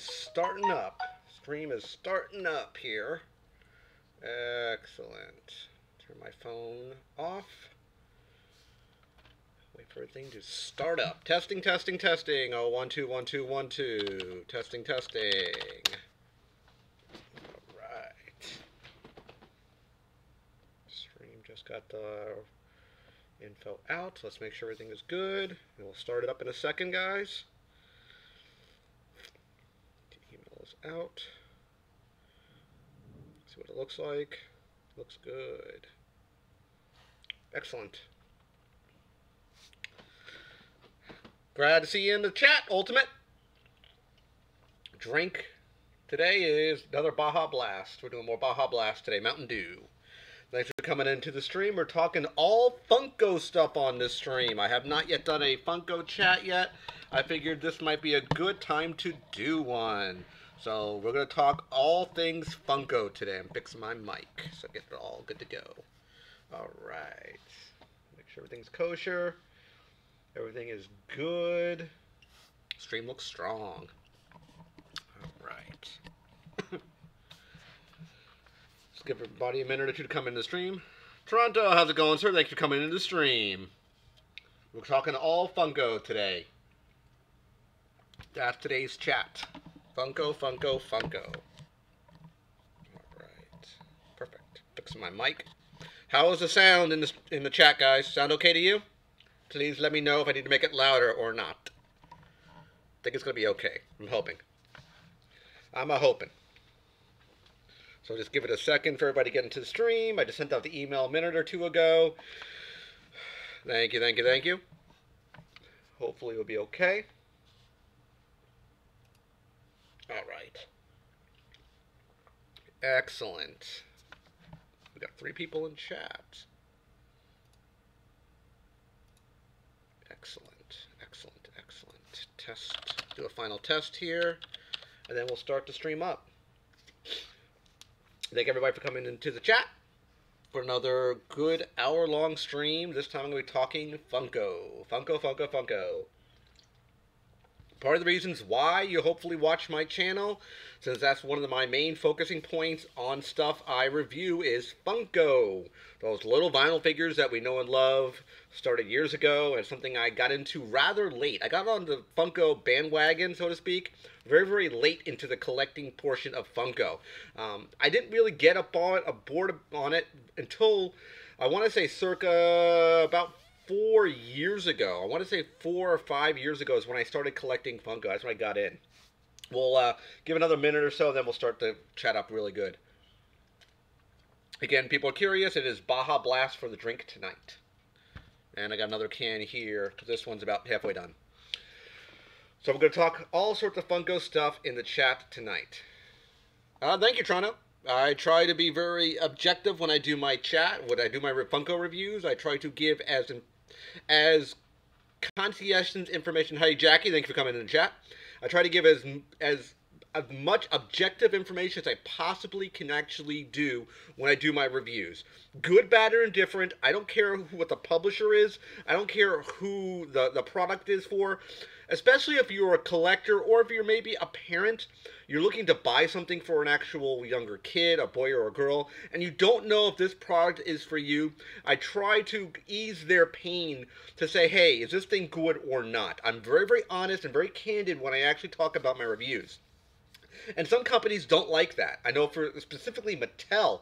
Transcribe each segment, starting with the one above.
starting up. Stream is starting up here. Excellent. Turn my phone off. Wait for everything to start up. Testing, testing, testing. Oh, 1, 2, 1, 2, 1, 2. Testing, testing. All right. Stream just got the info out. Let's make sure everything is good. And we'll start it up in a second, guys. The email is out. See what it looks like. Looks good. Excellent. Glad to see you in the chat, Ultimate. Drink today is another Baja Blast. We're doing more Baja Blast today. Mountain Dew. Thanks for coming into the stream. We're talking all Funko stuff on this stream. I have not yet done a Funko chat yet. I figured this might be a good time to do one. So we're going to talk all things Funko today. I'm fixing my mic, so get it all good to go. All right. Make sure everything's kosher. Everything is good. Stream looks strong. All right. Let's give everybody a minute or two to come into the stream. Toronto, how's it going, sir? Thanks for coming into the stream. We're talking all Funko today. That's today's chat. Funko, Funko, Funko. All right. Perfect. Fixing my mic. How is the sound in the chat, guys? Sound okay to you? Please let me know if I need to make it louder or not. I think it's going to be okay. I'm hoping. I'm hoping. So just give it a second for everybody to get into the stream. I just sent out the email a minute or two ago. Thank you, thank you, thank you. Hopefully it'll be okay. All right. Excellent. We got 3 people in chat. Excellent, excellent, excellent. Test, do a final test here, and then we'll start the stream up. Thank everybody for coming into the chat for another good hour-long stream. This time I'm going to be talking Funko. Funko, Funko, Funko. Part of the reasons why you hopefully watch my channel, since that's one of my main focusing points on stuff I review, is Funko. Those little vinyl figures that we know and love started years ago, and something I got into rather late. I got on the Funko bandwagon, so to speak, very, very late into the collecting portion of Funko. I didn't really get aboard on it until, I want to say, circa about 4 years ago. I want to say 4 or 5 years ago is when I started collecting Funko. That's when I got in. We'll give another minute or so, and then we'll start the chat up really good. Again, people are curious. It is Baja Blast for the drink tonight. And I got another can here, because this one's about halfway done. So we're going to talk all sorts of Funko stuff in the chat tonight. Thank you, Toronto. I try to be very objective when I do my chat. When I do my Funko reviews, I try to give as conscientious information. Hey, Jackie, thank you for coming in the chat. I try to give as much objective information as I possibly can actually do when I do my reviews. Good, bad, or indifferent. I don't care what the publisher is. I don't care who the product is for. Especially if you're a collector or if you're maybe a parent, you're looking to buy something for an actual younger kid, a boy or a girl, and you don't know if this product is for you. I try to ease their pain to say, hey, is this thing good or not? I'm very, very honest and very candid when I actually talk about my reviews. And some companies don't like that. I know for specifically Mattel,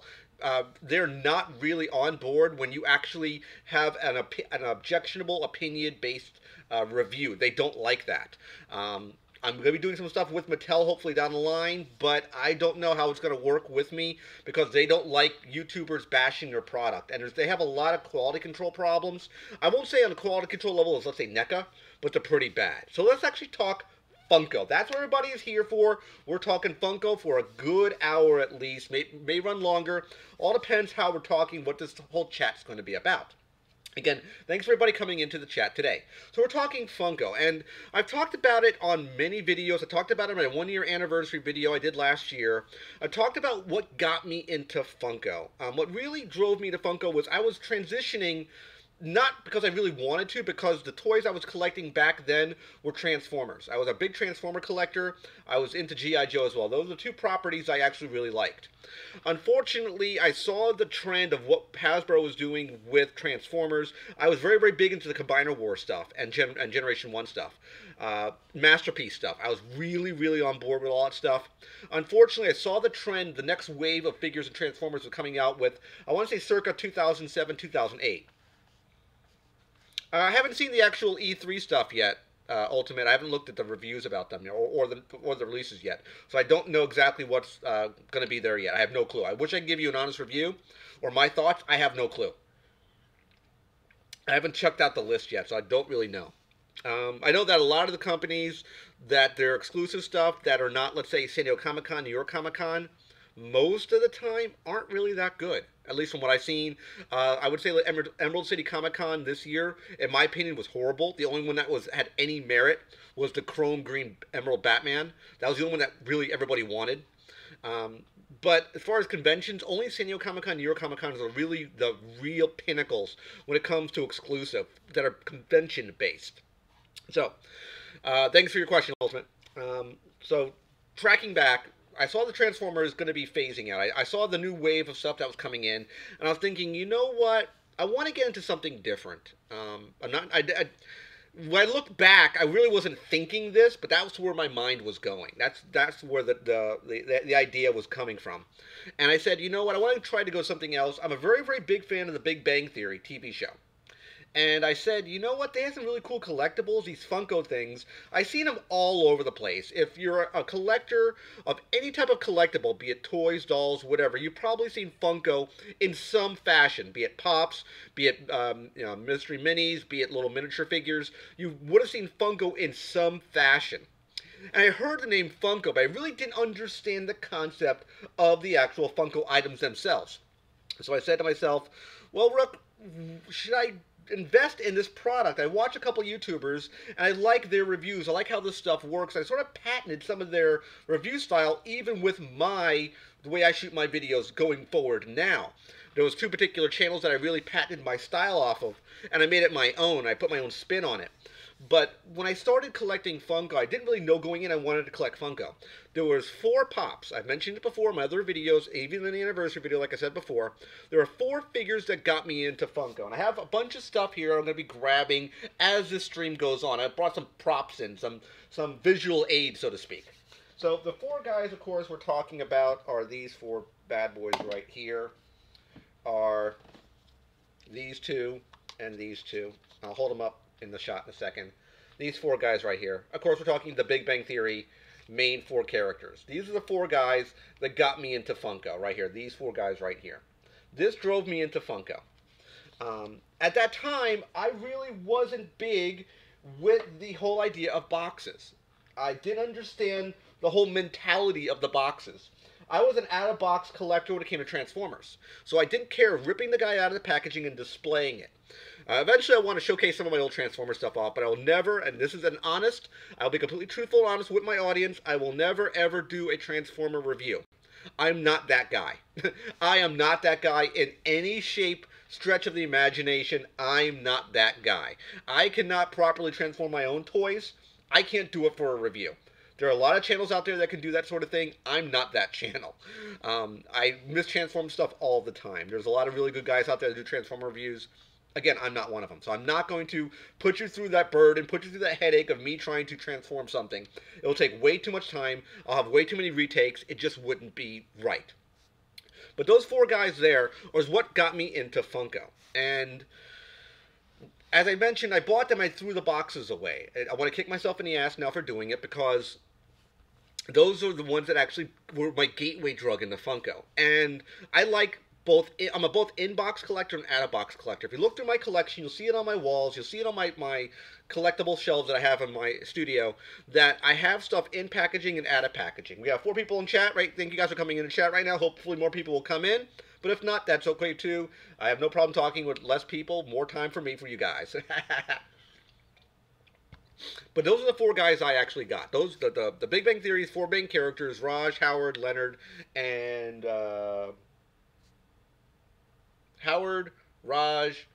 they're not really on board when you actually have an objectionable opinion-based review. They don't like that. I'm going to be doing some stuff with Mattel hopefully down the line, but I don't know how it's going to work with me because they don't like YouTubers bashing their product. And they have a lot of quality control problems. I won't say on the quality control level as, let's say, NECA, but they're pretty bad. So let's actually talk Funko. That's what everybody is here for. We're talking Funko for a good hour at least. May run longer. All depends how we're talking, what this whole chat's going to be about. Again, thanks for everybody coming into the chat today. So we're talking Funko, and I've talked about it on many videos. I talked about it in my 1-year anniversary video I did last year. I talked about what got me into Funko. What really drove me to Funko was I was transitioning not because I really wanted to, because the toys I was collecting back then were Transformers. I was a big Transformer collector. I was into G.I. Joe as well. Those are the two properties I actually really liked. Unfortunately, I saw the trend of what Hasbro was doing with Transformers. I was very, very big into the Combiner War stuff and Generation 1 stuff. Masterpiece stuff. I was really, really on board with all that stuff. Unfortunately, I saw the trend, the next wave of figures and Transformers was coming out with, I want to say circa 2007, 2008. I haven't seen the actual E3 stuff yet. Ultimate. I haven't looked at the reviews about them, or the releases yet, so I don't know exactly what's going to be there yet. I have no clue. I wish I could give you an honest review or my thoughts. I have no clue. I haven't checked out the list yet, so I don't really know. I know that a lot of the companies that their exclusive stuff that are not, let's say, San Diego Comic Con, New York Comic Con, most of the time aren't really that good. At least from what I've seen. I would say that Emerald City Comic Con this year, in my opinion, was horrible. The only one that had any merit was the Chrome Green Emerald Batman. That was the only one that really everybody wanted. But as far as conventions, only San Diego Comic Con, New York Comic Con are really the real pinnacles when it comes to exclusive that are convention based. So, thanks for your question, Ultimate. So, tracking back, I saw the Transformers going to be phasing out. I saw the new wave of stuff that was coming in, and I was thinking, you know what? I want to get into something different. I'm not. When I look back, I really wasn't thinking this, but that was where my mind was going. That's where the idea was coming from. And I said, you know what? I want to try to go something else. I'm a very, very big fan of the Big Bang Theory TV show. And I said, you know what? They have some really cool collectibles, these Funko things. I've seen them all over the place. If you're a collector of any type of collectible, be it toys, dolls, whatever, you've probably seen Funko in some fashion, be it Pops, be it mystery minis, be it little miniature figures. You would have seen Funko in some fashion. And I heard the name Funko, but I really didn't understand the concept of the actual Funko items themselves. So I said to myself, well, Rook, should I invest in this product? I watch a couple YouTubers and I like their reviews. I like how this stuff works. I sort of patented some of their review style even with the way I shoot my videos going forward now. There was two particular channels that I really patented my style off of, and I made it my own. I put my own spin on it. But when I started collecting Funko, I didn't really know going in I wanted to collect Funko. There was 4 Pops. I've mentioned it before in my other videos, even in the anniversary video, like I said before. There are 4 figures that got me into Funko. And I have a bunch of stuff here I'm going to be grabbing as this stream goes on. I brought some props in, some visual aids, so to speak. So the 4 guys, of course, we're talking about are these 4 bad boys right here. Are these 2 and these 2. I'll hold them up in the shot in a second. These 4 guys right here. Of course, we're talking the Big Bang Theory main 4 characters. These are the 4 guys that got me into Funko right here. These 4 guys right here. This drove me into Funko. At that time, I really wasn't big with the whole idea of boxes. I didn't understand the whole mentality of the boxes. I was an out-of-box collector when it came to Transformers. So I didn't care ripping the guy out of the packaging and displaying it. Eventually, I want to showcase some of my old Transformers stuff off, but I will never, and this is an honest, I'll be completely truthful and honest with my audience, I will never, ever do a Transformer review. I'm not that guy. I am not that guy in any shape, stretch of the imagination. I'm not that guy. I cannot properly transform my own toys. I can't do it for a review. There are a lot of channels out there that can do that sort of thing. I'm not that channel. I mistransform stuff all the time. There's a lot of really good guys out there that do Transformer reviews. Again, I'm not one of them. So I'm not going to put you through that burden, put you through that headache of me trying to transform something. It will take way too much time. I'll have way too many retakes. It just wouldn't be right. But those 4 guys there was what got me into Funko. And as I mentioned, I bought them. I threw the boxes away. I want to kick myself in the ass now for doing it because those are the ones that actually were my gateway drug into Funko. And I like both. I'm a both in-box collector and out-of-box collector. If you look through my collection, you'll see it on my walls. You'll see it on my collectible shelves that I have in my studio, that I have stuff in packaging and out of packaging. We have 4 people in chat, right? Thank you guys for coming in the chat right now. Hopefully more people will come in. But if not, that's okay too. I have no problem talking with less people. More time for me for you guys. But those are the 4 guys I actually got. Those the Big Bang Theory's 4 main characters: Raj, Howard, Leonard, and Howard, Raj,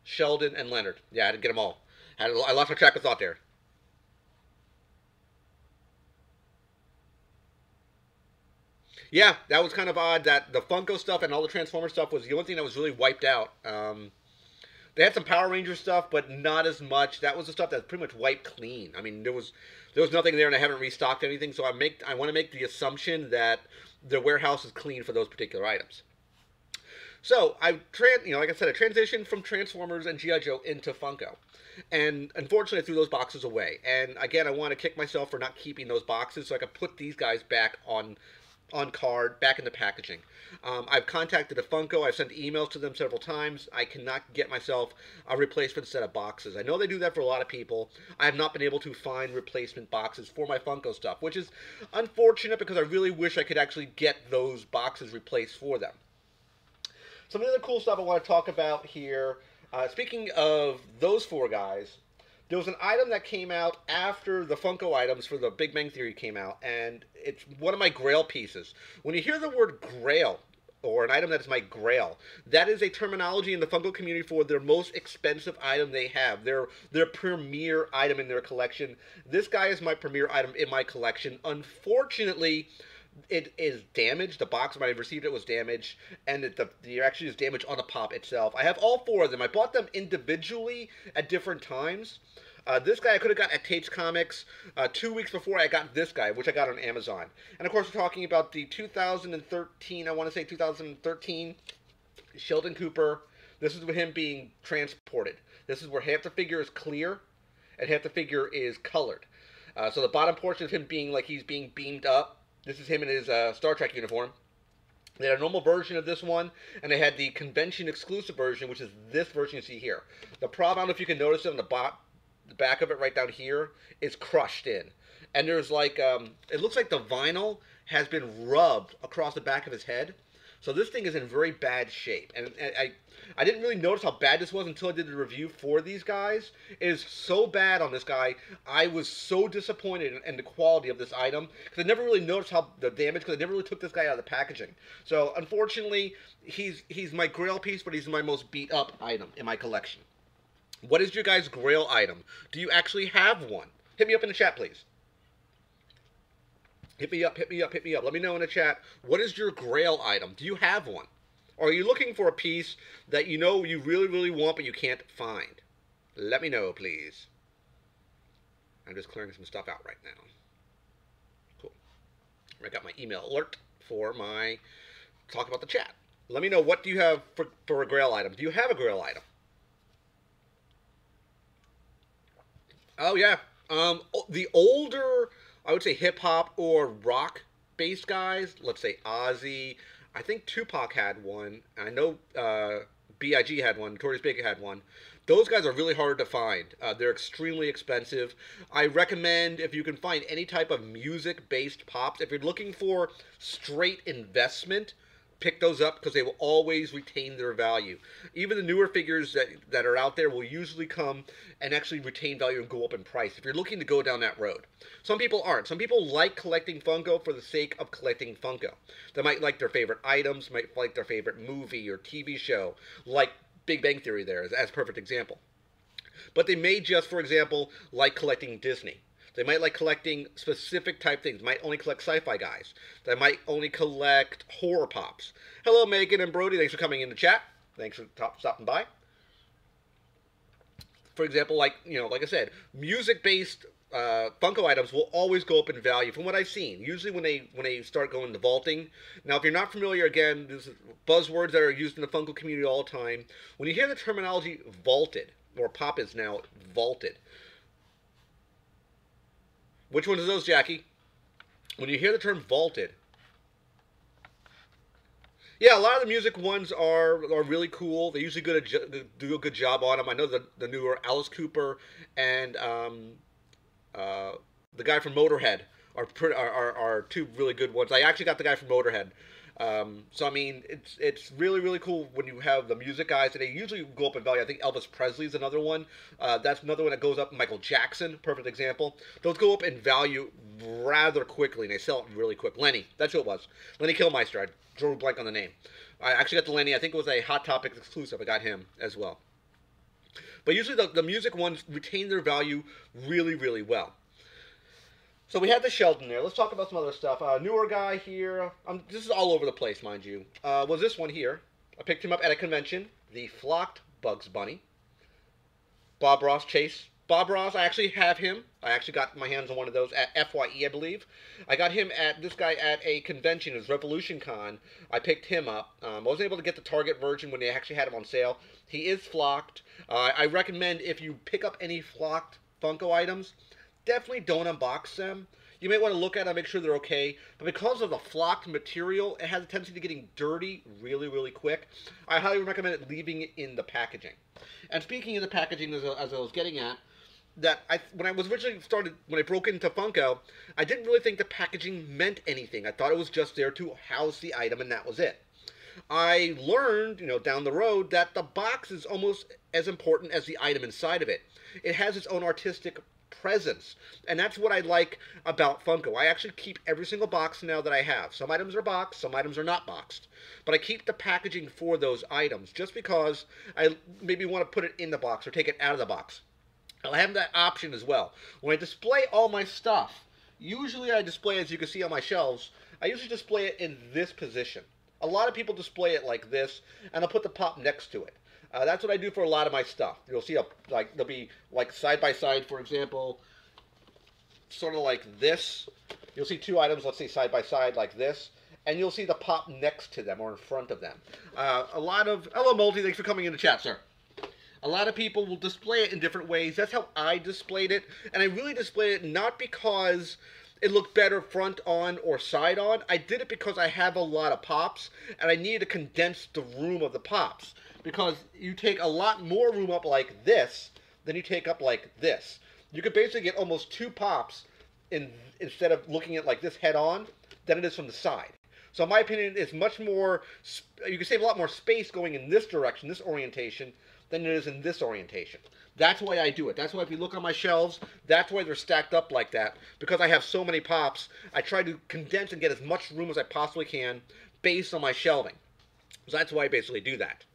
Sheldon, and Leonard. Yeah, I had to get them all. I lost my track of thought there. Yeah, that was kind of odd that the Funko stuff and all the Transformer stuff was the only thing that was really wiped out. They had some Power Ranger stuff, but not as much. That was the stuff that's pretty much wiped clean. I mean, there was nothing there, and I haven't restocked anything. So I want to make the assumption that the warehouse is clean for those particular items. So like I said, I transitioned from Transformers and GI Joe into Funko, and unfortunately, I threw those boxes away. And again, I want to kick myself for not keeping those boxes, so I could put these guys back on card, back in the packaging. I've contacted a Funko. I've sent emails to them several times. I cannot get myself a replacement set of boxes. I know they do that for a lot of people. I have not been able to find replacement boxes for my Funko stuff, which is unfortunate because I really wish I could actually get those boxes replaced for them. Some of the other cool stuff I want to talk about here. Speaking of those four guys, there was an item that came out after the Funko items for the Big Bang Theory came out, and it's one of my Grail pieces. When you hear the word Grail, or an item that is my Grail, that is a terminology in the Funko community for their most expensive item they have, their premier item in their collection. This guy is my premier item in my collection. Unfortunately, it is damaged. The box when I received it was damaged, and the actually is damaged on the pop itself. I have all four of them. I bought them individually at different times. This guy I could have got at Tate's Comics 2 weeks before I got this guy, which I got on Amazon. And of course, we're talking about the 2013, I want to say 2013, Sheldon Cooper. This is with him being transported. This is where half the figure is clear and half the figure is colored. So the bottom portion of him being like he's being beamed up. This is him in his Star Trek uniform. They had a normal version of this one, and they had the convention exclusive version, which is this version you see here. The problem, I don't know if you can notice it on the back of it right down here, is crushed in. And there's like, it looks like the vinyl has been rubbed across the back of his head. So this thing is in very bad shape. And I didn't really notice how bad this was until I did the review for these guys. It is so bad on this guy. I was so disappointed in the quality of this item because I never really noticed how the damage, because I never really took this guy out of the packaging. So unfortunately, he's my Grail piece, but he's my most beat up item in my collection. What is your guys' Grail item? Do you actually have one? Hit me up in the chat, please. Hit me up, hit me up, hit me up. Let me know in the chat, what is your Grail item? Do you have one? Or are you looking for a piece that you know you really, really want but you can't find? Let me know, please. I'm just clearing some stuff out right now. Cool. I got my email alert for my talk about the chat. Let me know, what do you have for a Grail item? Do you have a Grail item? Oh, yeah. The older, I would say hip-hop or rock-based guys, let's say Ozzy, I think Tupac had one, I know B.I.G. had one, Notorious Big had one. Those guys are really hard to find. They're extremely expensive. I recommend, if you can find any type of music-based pops, if you're looking for straight investment, pick those up because they will always retain their value. Even the newer figures that are out there will usually come and actually retain value and go up in price if you're looking to go down that road. Some people aren't. Some people like collecting Funko for the sake of collecting Funko. They might like their favorite items, might like their favorite movie or TV show, like Big Bang Theory there as a perfect example. But they may just, for example, like collecting Disney. They might like collecting specific type things. Might only collect sci-fi guys. They might only collect horror pops. Hello, Megan and Brody. Thanks for coming in the chat. Thanks for stopping by. For example, like I said, music-based Funko items will always go up in value from what I've seen. Usually when they start going to vaulting. Now, if you're not familiar, again, these are buzzwords that are used in the Funko community all the time. When you hear the terminology vaulted, or pop is now vaulted. Which one is those, Jackie? When you hear the term vaulted. Yeah, a lot of the music ones are really cool. They usually do a good job on them. I know the newer Alice Cooper and the guy from Motorhead are two really good ones. I actually got the guy from Motorhead. So I mean, it's really, really cool when you have the music guys, and they usually go up in value. I think Elvis Presley's another one. That's another one that goes up. Michael Jackson, perfect example. Those go up in value rather quickly, and they sell it really quick. Lenny, that's who it was. Lenny Kilmister. I drew a blank on the name. I actually got the Lenny. I think it was a Hot Topic exclusive. I got him as well. But usually the music ones retain their value really, really well. So we had the Sheldon there. Let's talk about some other stuff. Newer guy here. This is all over the place, mind you. Was this one here. I picked him up at a convention. The Flocked Bugs Bunny. Bob Ross Chase. Bob Ross, I actually have him. I actually got my hands on one of those at FYE, I believe. I got him this guy at a convention. It was Revolution Con. I picked him up. I wasn't able to get the Target version when they actually had him on sale. He is flocked. I recommend if you pick up any flocked Funko items, definitely don't unbox them. You may want to look at them, make sure they're okay. But because of the flocked material, it has a tendency to getting dirty really, really quick. I highly recommend leaving it in the packaging. And speaking of the packaging, as I was getting at, when I was originally when I broke into Funko, I didn't really think the packaging meant anything. I thought it was just there to house the item, and that was it. I learned, down the road, that the box is almost as important as the item inside of it. It has its own artistic presence, and that's what I like about Funko. I actually keep every single box now that I have. Some items are boxed, some items are not boxed, but I keep the packaging for those items just because I maybe want to put it in the box or take it out of the box. I'll have that option as well. When I display all my stuff, usually I display, as you can see on my shelves, I usually display it in this position. A lot of people display it like this, and I'll put the pop next to it. That's what I do for a lot of my stuff. You'll see, they'll be like side by side, for example, sort of like this. You'll see two items, let's say side by side like this, and you'll see the pop next to them or in front of them. Hello Multi, thanks for coming in the chat, sir. A lot of people will display it in different ways. That's how I displayed it. And I really displayed it not because it looked better front on or side on. I did it because I have a lot of pops, and I needed to condense the room of the pops. Because you take a lot more room up like this than you take up like this. You could basically get almost two pops instead of looking at like this head on than it is from the side. So in my opinion, it's much more, you can save a lot more space going in this direction, this orientation, than it is in this orientation. That's why I do it. That's why if you look on my shelves, that's why they're stacked up like that. Because I have so many pops, I try to condense and get as much room as I possibly can based on my shelving. So that's why I basically do that.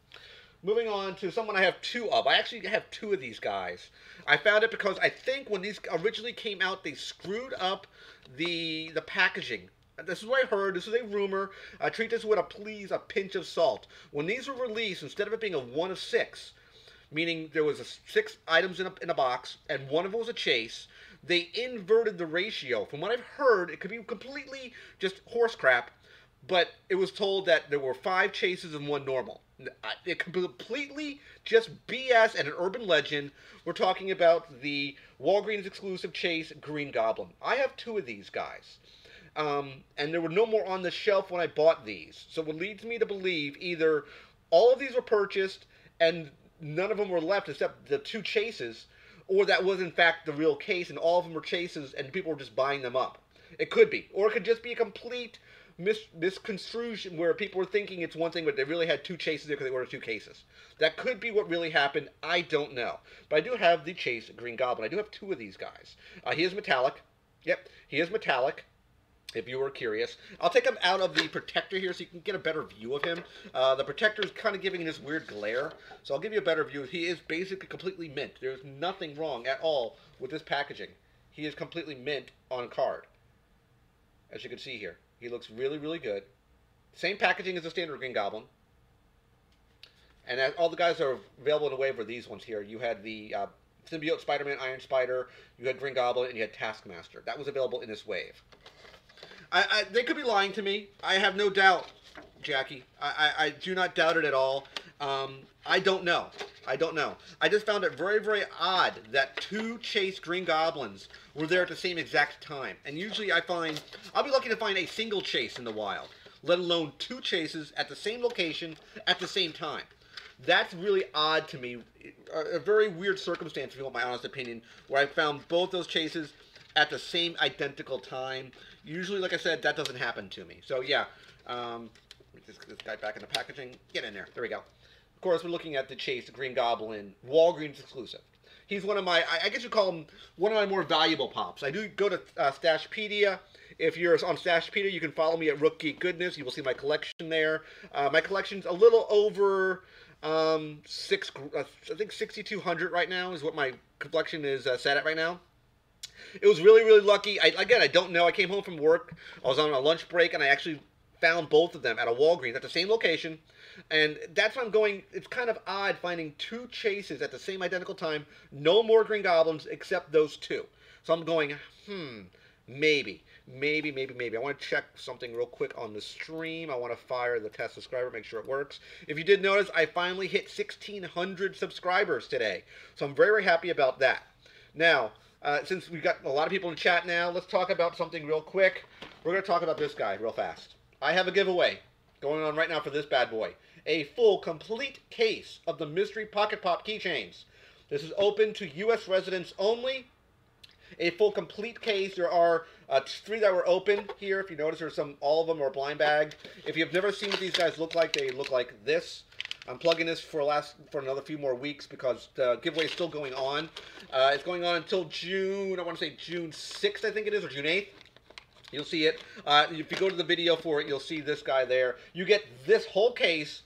Moving on to someone I have two of. I actually have two of these guys. I found it because I think when these originally came out, they screwed up the packaging. This is what I heard. This is a rumor. Treat this with a pinch of salt. When these were released, instead of it being a 1 of 6, meaning there was 6 items in a box, and one of them was a chase, they inverted the ratio. From what I've heard, it could be completely just horse crap, but it was told that there were 5 chases and 1 normal. It completely just BS and an urban legend. We're talking about the Walgreens exclusive chase Green Goblin. I have 2 of these guys. And there were no more on the shelf when I bought these. So what leads me to believe either all of these were purchased and none of them were left except the 2 chases, or that was in fact the real case and all of them were chases and people were just buying them up. It could be. Or it could just be a complete misconstruction where people were thinking it's one thing, but they really had 2 chases there because they ordered 2 cases. That could be what really happened. I don't know. But I do have the Chase Green Goblin. I do have 2 of these guys. He is metallic. Yep, he is metallic, if you were curious. I'll take him out of the protector here so you can get a better view of him. The protector is kind of giving this weird glare, so I'll give you a better view. He is basically completely mint. There's nothing wrong at all with this packaging. He is completely mint on card, as you can see here. He looks really, really good. Same packaging as the standard Green Goblin. And all the guys are available in a wave are these ones here. You had the Symbiote Spider-Man, Iron Spider, you had Green Goblin, and you had Taskmaster. That was available in this wave. They could be lying to me. I have no doubt, Jackie. I do not doubt it at all. I don't know. I don't know. I just found it very, very odd that 2 Chase Green Goblins were there at the same exact time. And usually I'll be lucky to find a single chase in the wild, let alone 2 chases at the same location at the same time. That's really odd to me. A very weird circumstance, if you want my honest opinion, where I found both those chases at the same identical time. Usually, like I said, that doesn't happen to me. So, yeah. This guy back in the packaging. Get in there. There we go. Of course, we're looking at the Chase Green Goblin Walgreens exclusive. He's one of my, I guess you call him one of my more valuable pops. I do go to Stashpedia If you're on Stashpedia, you can follow me at Rook Geek Goodness. You will see my collection there. My collection's a little over I think 6,200 right now is what my collection is set at right now. It was really, really lucky. Again, I don't know. I came home from work. I was on a lunch break, and I actually found both of them at a Walgreens at the same location. And that's why I'm going. It's kind of odd finding two chases at the same identical time. No more Green Goblins except those two. So I'm going, maybe. I want to check something real quick on the stream. I want to fire the test subscriber, make sure it works. If you did notice, I finally hit 1,600 subscribers today. So I'm very, very happy about that. Now, since we've got a lot of people in chat now, let's talk about something real quick. We're going to talk about this guy real fast. I have a giveaway going on right now for this bad boy. A full, complete case of the Mystery Pocket Pop keychains. This is open to U.S. residents only. A full, complete case. There are 3 that were open here. If you notice, there's all of them are blind bagged. If you've never seen what these guys look like, they look like this. I'm plugging this for another few more weeks because the giveaway is still going on. It's going on until June, I want to say June 6th, I think it is, or June 8th. You'll see it. If you go to the video for it, you'll see this guy there. You get this whole case,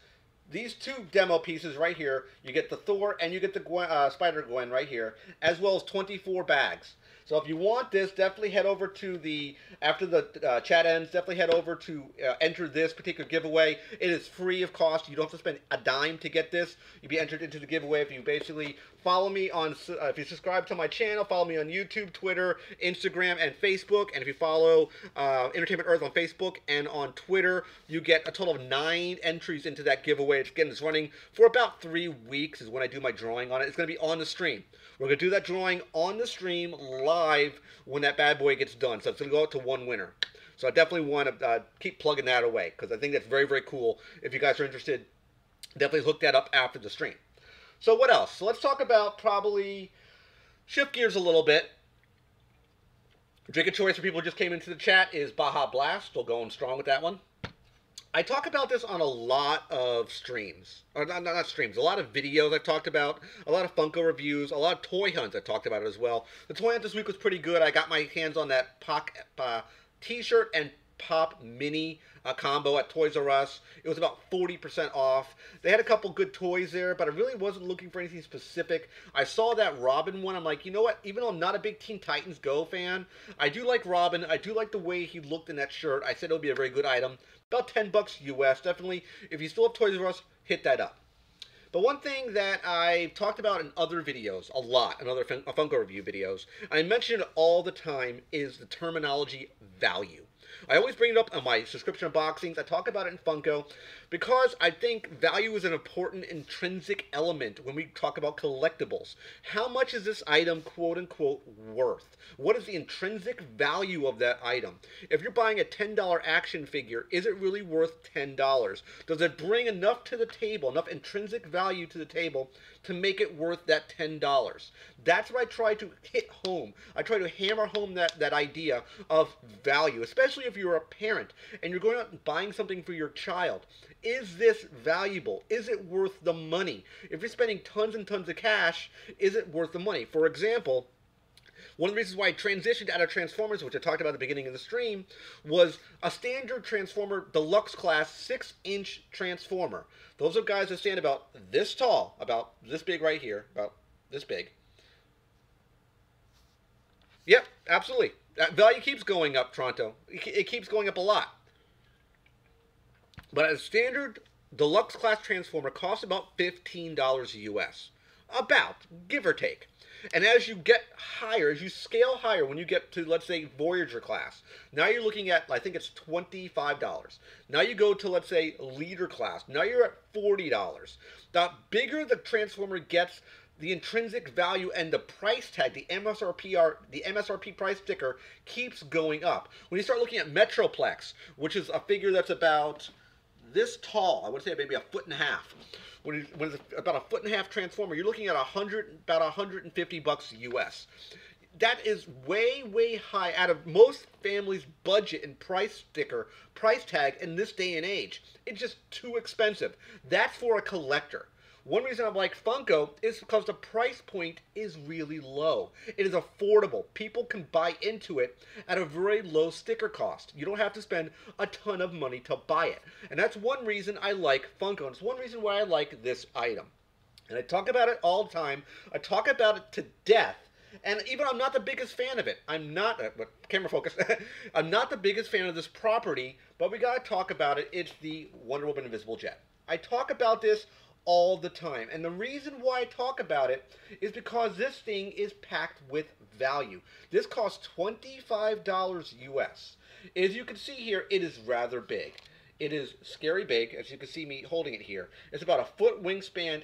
these 2 demo pieces right here. You get the Thor and you get the Spider-Gwen right here, as well as 24 bags. So if you want this, definitely head over to after the chat ends, definitely head over to enter this particular giveaway. It is free of cost. You don't have to spend a dime to get this. You'll be entered into the giveaway if you basically follow me on, if you subscribe to my channel, follow me on YouTube, Twitter, Instagram, and Facebook. And if you follow Entertainment Earth on Facebook and on Twitter, you get a total of 9 entries into that giveaway. It's running for about 3 weeks is when I do my drawing on it. It's going to be on the stream. We're going to do that drawing on the stream live when that bad boy gets done. So it's going to go out to 1 winner. So I definitely want to keep plugging that away because I think that's very, very cool. If you guys are interested, definitely hook that up after the stream. So what else? So let's talk about probably shift gears a little bit. Drink of choice for people who just came into the chat is Baja Blast. Still going strong with that one. I talk about this on a lot of streams, or not streams, a lot of videos I've talked about, a lot of Funko reviews, a lot of toy hunts I've talked about it as well. The toy hunt this week was pretty good. I got my hands on that t-shirt and Pop Mini combo at Toys R Us. It was about 40% off. They had a couple good toys there, but I really wasn't looking for anything specific. I saw that Robin one. I'm like, you know what? Even though I'm not a big Teen Titans Go fan, I do like Robin. I do like the way he looked in that shirt. I said it would be a very good item. About 10 bucks US. Definitely, if you still have Toys R Us, hit that up. But one thing that I've talked about in other videos, a lot, in other Funko review videos, I mention it all the time, is the terminology value. I always bring it up on my subscription unboxings. I talk about it in Funko because I think value is an important intrinsic element when we talk about collectibles. How much is this item, quote unquote, worth? What is the intrinsic value of that item? If you're buying a $10 action figure, is it really worth $10? Does it bring enough to the table, enough intrinsic value to the table to make it worth that $10? That's what I try to hit home. I try to hammer home that idea of value, especially if you're a parent and you're going out and buying something for your child. Is this valuable? Is it worth the money? If you're spending tons and tons of cash, is it worth the money? For example, one of the reasons why I transitioned out of Transformers, which I talked about at the beginning of the stream, was a standard Transformer Deluxe Class 6-inch Transformer. Those are guys that stand about this tall, about this big right here, about this big. Yep, absolutely. That value keeps going up, Toronto. It keeps going up a lot. But a standard Deluxe Class Transformer costs about $15 US. About, give or take. And as you get higher, as you scale higher, when you get to, let's say, Voyager class, now you're looking at, I think it's $25. Now you go to, let's say, Leader class. Now you're at $40. The bigger the Transformer gets, the intrinsic value and the price tag, the MSRP price sticker, keeps going up. When you start looking at Metroplex, which is a figure that's about this tall, I would say maybe 1.5 feet. When it's about 1.5 feet Transformer, you're looking at about 150 bucks US. That is way, way high out of most families' budget and price tag in this day and age. It's just too expensive. That's for a collector. One reason I like Funko is because the price point is really low. It is affordable. People can buy into it at a very low sticker cost. You don't have to spend a ton of money to buy it. And that's one reason I like Funko. And it's one reason why I like this item. And I talk about it all the time. I talk about it to death. And even I'm not the biggest fan of it. I'm not, camera focus, I'm not the biggest fan of this property, but we gotta talk about it. It's the Wonder Woman Invisible Jet. I talk about this all the time. And the reason why I talk about it is because this thing is packed with value. This costs $25 US. As you can see here, it is rather big. It is scary big, as you can see me holding it here. It's about a foot wingspan,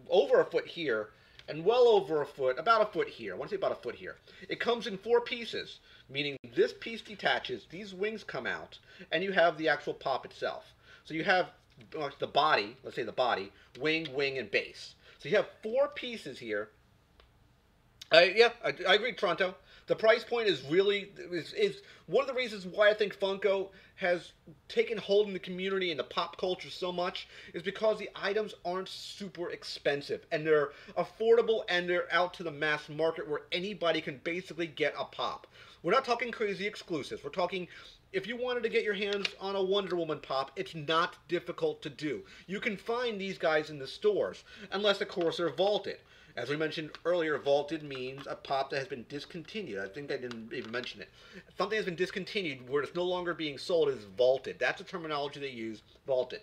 over a foot here, and well over a foot, about a foot here. I want to say about a foot here. It comes in 4 pieces, meaning this piece detaches, these wings come out, and you have the actual pop itself. So you have the body, let's say the body, wing, and base. So you have 4 pieces here. Yeah, I agree, Toronto. The price point is really, is one of the reasons why I think Funko has taken hold in the community and the pop culture so much is because the items aren't super expensive and they're affordable and they're out to the mass market where anybody can basically get a pop. We're not talking crazy exclusives. We're talking, if you wanted to get your hands on a Wonder Woman pop, it's not difficult to do. You can find these guys in the stores, unless of course they're vaulted. As we mentioned earlier, vaulted means a pop that has been discontinued. I think I didn't even mention it. Something has been discontinued where it's no longer being sold is vaulted. That's the terminology they use, vaulted.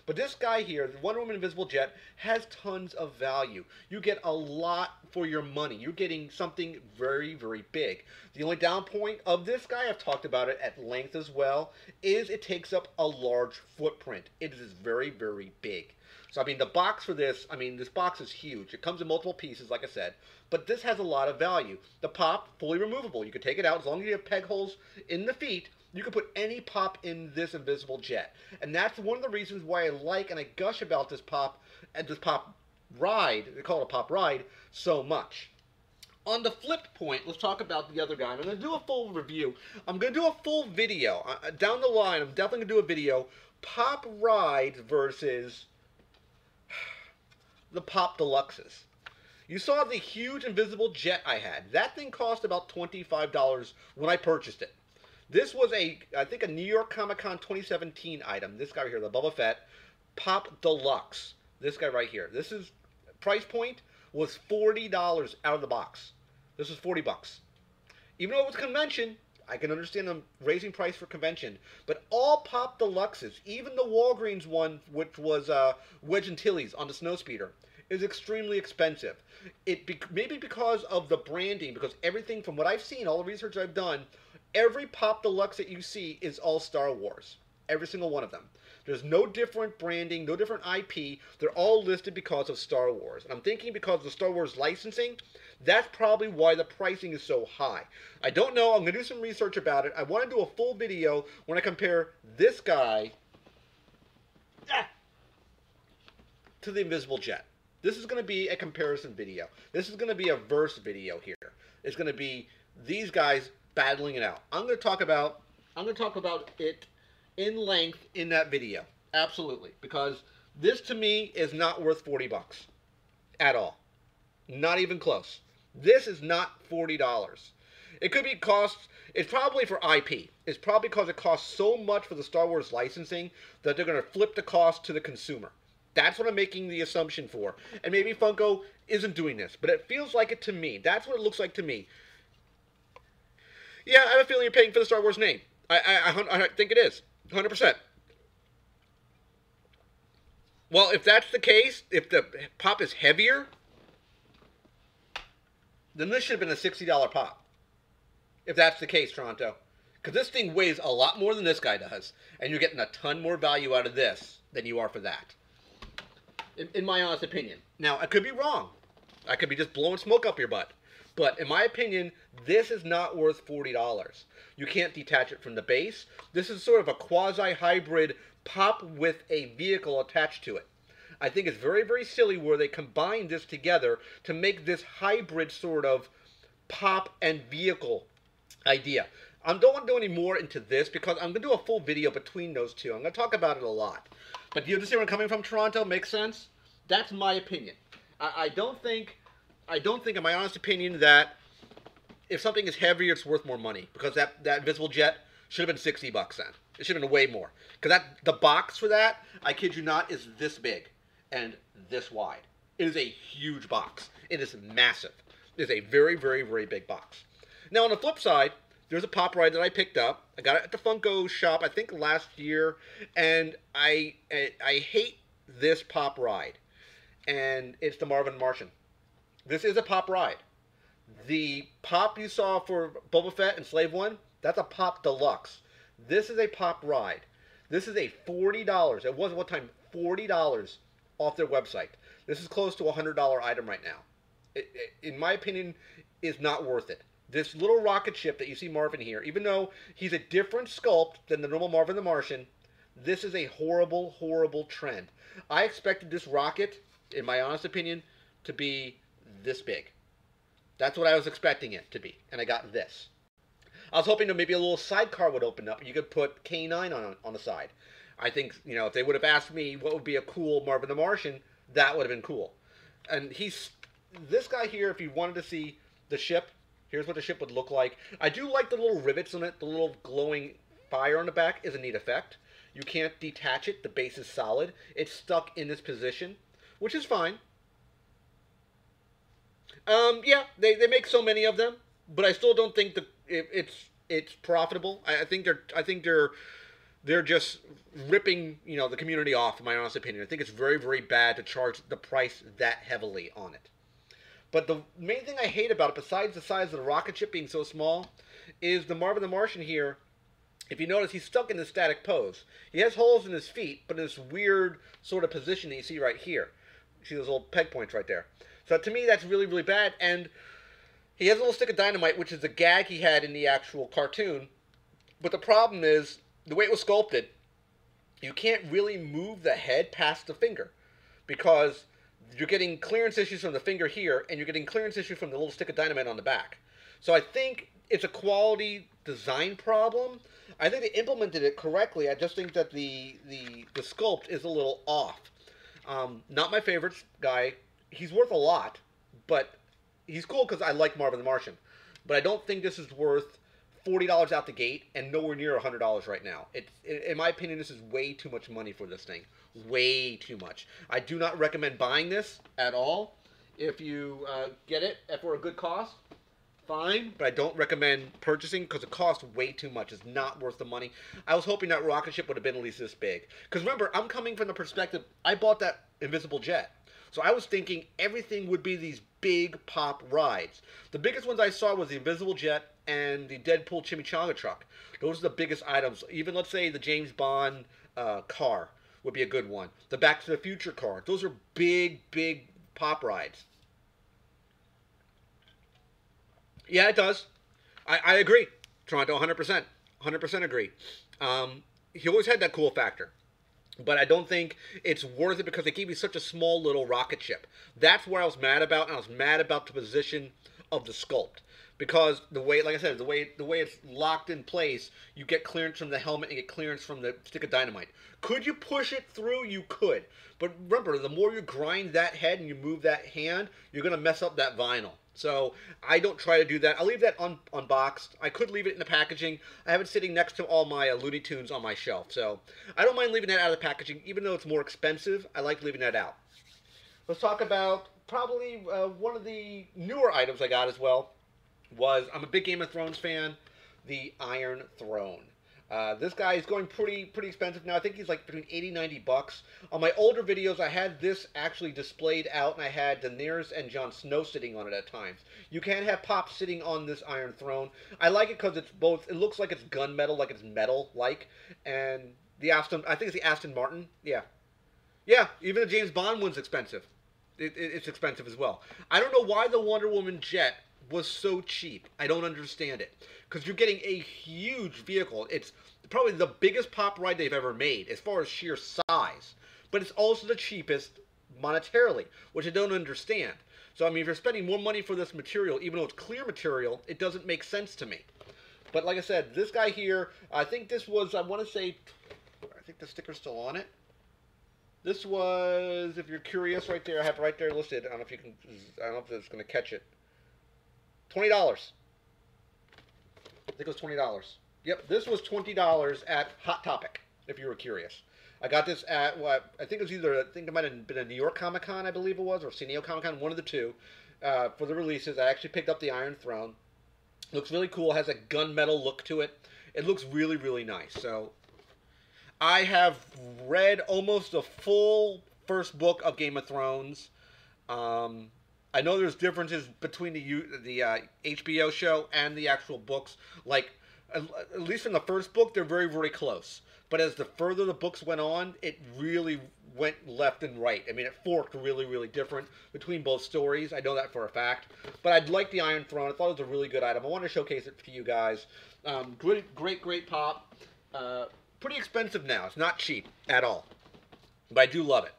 But this guy here, the Wonder Woman Invisible Jet, has tons of value. You get a lot for your money. You're getting something very, very big. The only down point of this guy, I've talked about it at length as well, is it takes up a large footprint. It is very, very big. So, I mean, the box for this, this box is huge. It comes in multiple pieces, like I said, but this has a lot of value. The pop, fully removable. You can take it out as long as you have peg holes in the feet. You can put any pop in this Invisible Jet. And that's one of the reasons why I like and I gush about this pop and this pop ride, they call it a pop ride, so much. On the flip point, let's talk about the other guy. I'm going to do a full review. I'm going to do a full video. Down the line, I'm definitely going to do a video. Pop rides versus the Pop Deluxes. You saw the huge Invisible Jet I had. That thing cost about $25 when I purchased it. This was I think a New York Comic Con 2017 item. This guy right here, the Boba Fett Pop Deluxe. This guy right here. This is, price point was $40 out of the box. This was 40 bucks. Even though it was convention, I can understand them raising price for convention. But all Pop Deluxes, even the Walgreens one, which was Wedge Antilles on the Snowspeeder, is extremely expensive. Maybe because of the branding, because everything from what I've seen, all the research I've done, every Pop Deluxe that you see is all Star Wars. Every single one of them. There's no different branding, no different IP. They're all listed because of Star Wars. And I'm thinking because of the Star Wars licensing, that's probably why the pricing is so high. I don't know. I'm going to do some research about it. I want to do a full video when I compare this guy to the Invisible Jet. This is going to be a comparison video. This is going to be a verse video here. It's going to be these guys battling it out. I'm going to talk about it in length in that video. Absolutely. Because this to me is not worth 40 bucks at all. Not even close. This is not $40. It could be costs, it's probably for IP. It's probably because it costs so much for the Star Wars licensing that they're going to flip the cost to the consumer. That's what I'm making the assumption for. And maybe Funko isn't doing this, but it feels like it to me. That's what it looks like to me. Yeah, I have a feeling you're paying for the Star Wars name. I think it is. 100%. Well, if that's the case, if the pop is heavier, then this should have been a $60 pop. If that's the case, Toronto. Because this thing weighs a lot more than this guy does. And you're getting a ton more value out of this than you are for that. In my honest opinion. Now, I could be wrong. I could be just blowing smoke up your butt. But in my opinion, this is not worth $40. You can't detach it from the base. This is sort of a quasi-hybrid pop with a vehicle attached to it. I think it's very, very silly where they combine this together to make this hybrid sort of pop and vehicle idea. I don't want to go any more into this because I'm going to do a full video between those two. I'm going to talk about it a lot. But do you understand where I'm coming from, Toronto? Makes sense? That's my opinion. I don't think, in my honest opinion, that if something is heavier, it's worth more money, because that invisible jet should have been $60 then. It should have been way more, because the box for that, I kid you not, is this big and this wide. It is a huge box. It is massive. It is a very, very, very big box. Now on the flip side, there's a pop ride that I picked up. I got it at the Funko shop, I think last year, and I hate this pop ride, and it's the Marvin the Martian. This is a pop ride. The pop you saw for Boba Fett and Slave One, that's a pop deluxe. This is a pop ride. This is a $40. It was at one time $40 off their website. This is close to a $100 item right now. In my opinion, is not worth it. This little rocket ship that you see Marvin here, even though he's a different sculpt than the normal Marvin the Martian, this is a horrible, horrible trend. I expected this rocket, in my honest opinion, to be this big. That's what I was expecting it to be, and I got this. I was hoping that maybe a little sidecar would open up and you could put K9 on the side. I think, if they would have asked me what would be a cool Marvin the Martian, that would have been cool. And this guy here, if you wanted to see the ship, here's what the ship would look like. I do like the little rivets on it. The little glowing fire on the back is a neat effect. You can't detach it. The base is solid. It's stuck in this position, which is fine. Yeah, they make so many of them, but I still don't think that it's profitable. I think they're just ripping the community off, in my honest opinion. I think it's very, very bad to charge the price that heavily on it. But the main thing I hate about it, besides the size of the rocket ship being so small, is the Marvin the Martian here. If you notice, he's stuck in this static pose. He has holes in his feet, but in this weird sort of position that you see right here. You see those little peg points right there. So to me, that's really, really bad. And he has a little stick of dynamite, which is a gag he had in the actual cartoon. But the problem is, the way it was sculpted, you can't really move the head past the finger, because you're getting clearance issues from the finger here, and you're getting clearance issues from the little stick of dynamite on the back. So I think it's a quality design problem. I think they implemented it correctly. I just think that the sculpt is a little off. Not my favorite guy. He's worth a lot, but he's cool because I like Marvin the Martian. But I don't think this is worth $40 out the gate and nowhere near $100 right now. In my opinion, this is way too much money for this thing. Way too much. I do not recommend buying this at all. If you get it for a good cost, fine. But I don't recommend purchasing because it costs way too much. It's not worth the money. I was hoping that rocket ship would have been at least this big. Because remember, I'm coming from the perspective, I bought that invisible jet. So I was thinking everything would be these big pop rides. The biggest ones I saw was the invisible jet and the Deadpool chimichanga truck. Those are the biggest items. Even, let's say, the James Bond car would be a good one. The Back to the Future car. Those are big, big pop rides. Yeah, it does. I agree. Toronto, 100%. 100% agree. He always had that cool factor. But I don't think it's worth it because they gave you such a small little rocket ship. That's where I was mad about, and I was mad about the position of the sculpt. Because the way, like I said, the way it's locked in place, you get clearance from the helmet and you get clearance from the stick of dynamite. Could you push it through? You could. But remember, the more you grind that head and you move that hand, you're going to mess up that vinyl. So I don't try to do that. I'll leave that unboxed. I could leave it in the packaging. I have it sitting next to all my Looney Tunes on my shelf. So I don't mind leaving that out of the packaging. Even though it's more expensive, I like leaving that out. Let's talk about probably one of the newer items I got as well. I'm a big Game of Thrones fan, the Iron Throne. This guy is going pretty expensive now. I think he's like between $80-$90. On my older videos, I had this actually displayed out, and I had Daenerys and Jon Snow sitting on it at times. You can have Pop sitting on this Iron Throne. I like it because it's both. It looks like it's gunmetal, like it's metal-like, and I think it's the Aston Martin. Yeah. Even the James Bond one's expensive. It's expensive as well. I don't know why the Wonder Woman jet was so cheap. I don't understand it. Because you're getting a huge vehicle. It's probably the biggest pop ride they've ever made as far as sheer size. But it's also the cheapest monetarily, which I don't understand. So, I mean, if you're spending more money for this material, even though it's clear material, it doesn't make sense to me. But like I said, this guy here, I think this was, I want to say, I think the sticker's still on it. This was, if you're curious, right there. I have it right there listed. I don't know if you can. I don't know if it's going to catch it. $20. I think it was $20. Yep, this was $20 at Hot Topic. If you were curious, I got this at what I think it was either. I think it might have been a New York Comic Con, I believe it was, or San Diego Comic Con, one of the two. For the releases, I actually picked up the Iron Throne. Looks really cool. Has a gunmetal look to it. It looks really, really nice. So I have read almost the full first book of Game of Thrones. I know there's differences between the HBO show and the actual books. Like, at least in the first book, they're very, very close. But as the further the books went on, it really went left and right. I mean, it forked really, really different between both stories. I know that for a fact. But I'd like the Iron Throne. I thought it was a really good item. I wanted to showcase it to you guys. Great pop. Pretty expensive now. It's not cheap at all. But I do love it.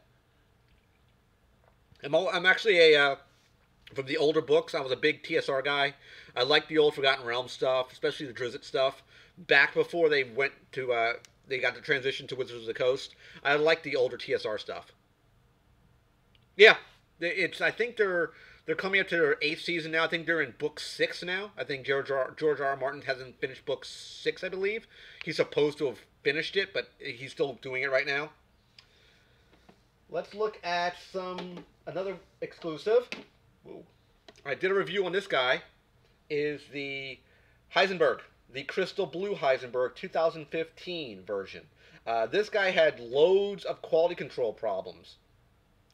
I'm actually from the older books, I was a big TSR guy. I liked the old Forgotten Realms stuff, especially the Drizzt stuff. Back before they went to, they got the transition to Wizards of the Coast, I liked the older TSR stuff. Yeah, I think they're coming up to their 8th season now. I think they're in book 6 now. I think George R. Martin hasn't finished book 6, I believe. He's supposed to have finished it, but he's still doing it right now. Let's look at another exclusive. Whoa. I did a review on this guy. Is the Heisenberg, the Crystal Blue Heisenberg 2015 version. This guy had loads of quality control problems.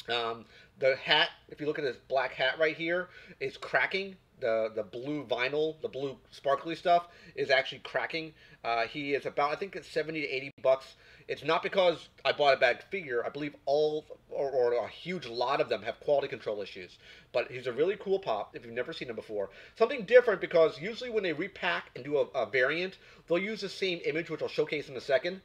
The hat, if you look at this black hat right here, is cracking. The blue vinyl, the blue sparkly stuff, is actually cracking. He is about, I think it's 70 to 80 bucks. It's not because I bought a bad figure. I believe all, or a huge lot of them have quality control issues. But he's a really cool pop if you've never seen him before. Something different because usually when they repack and do a variant, they'll use the same image, which I'll showcase in a second.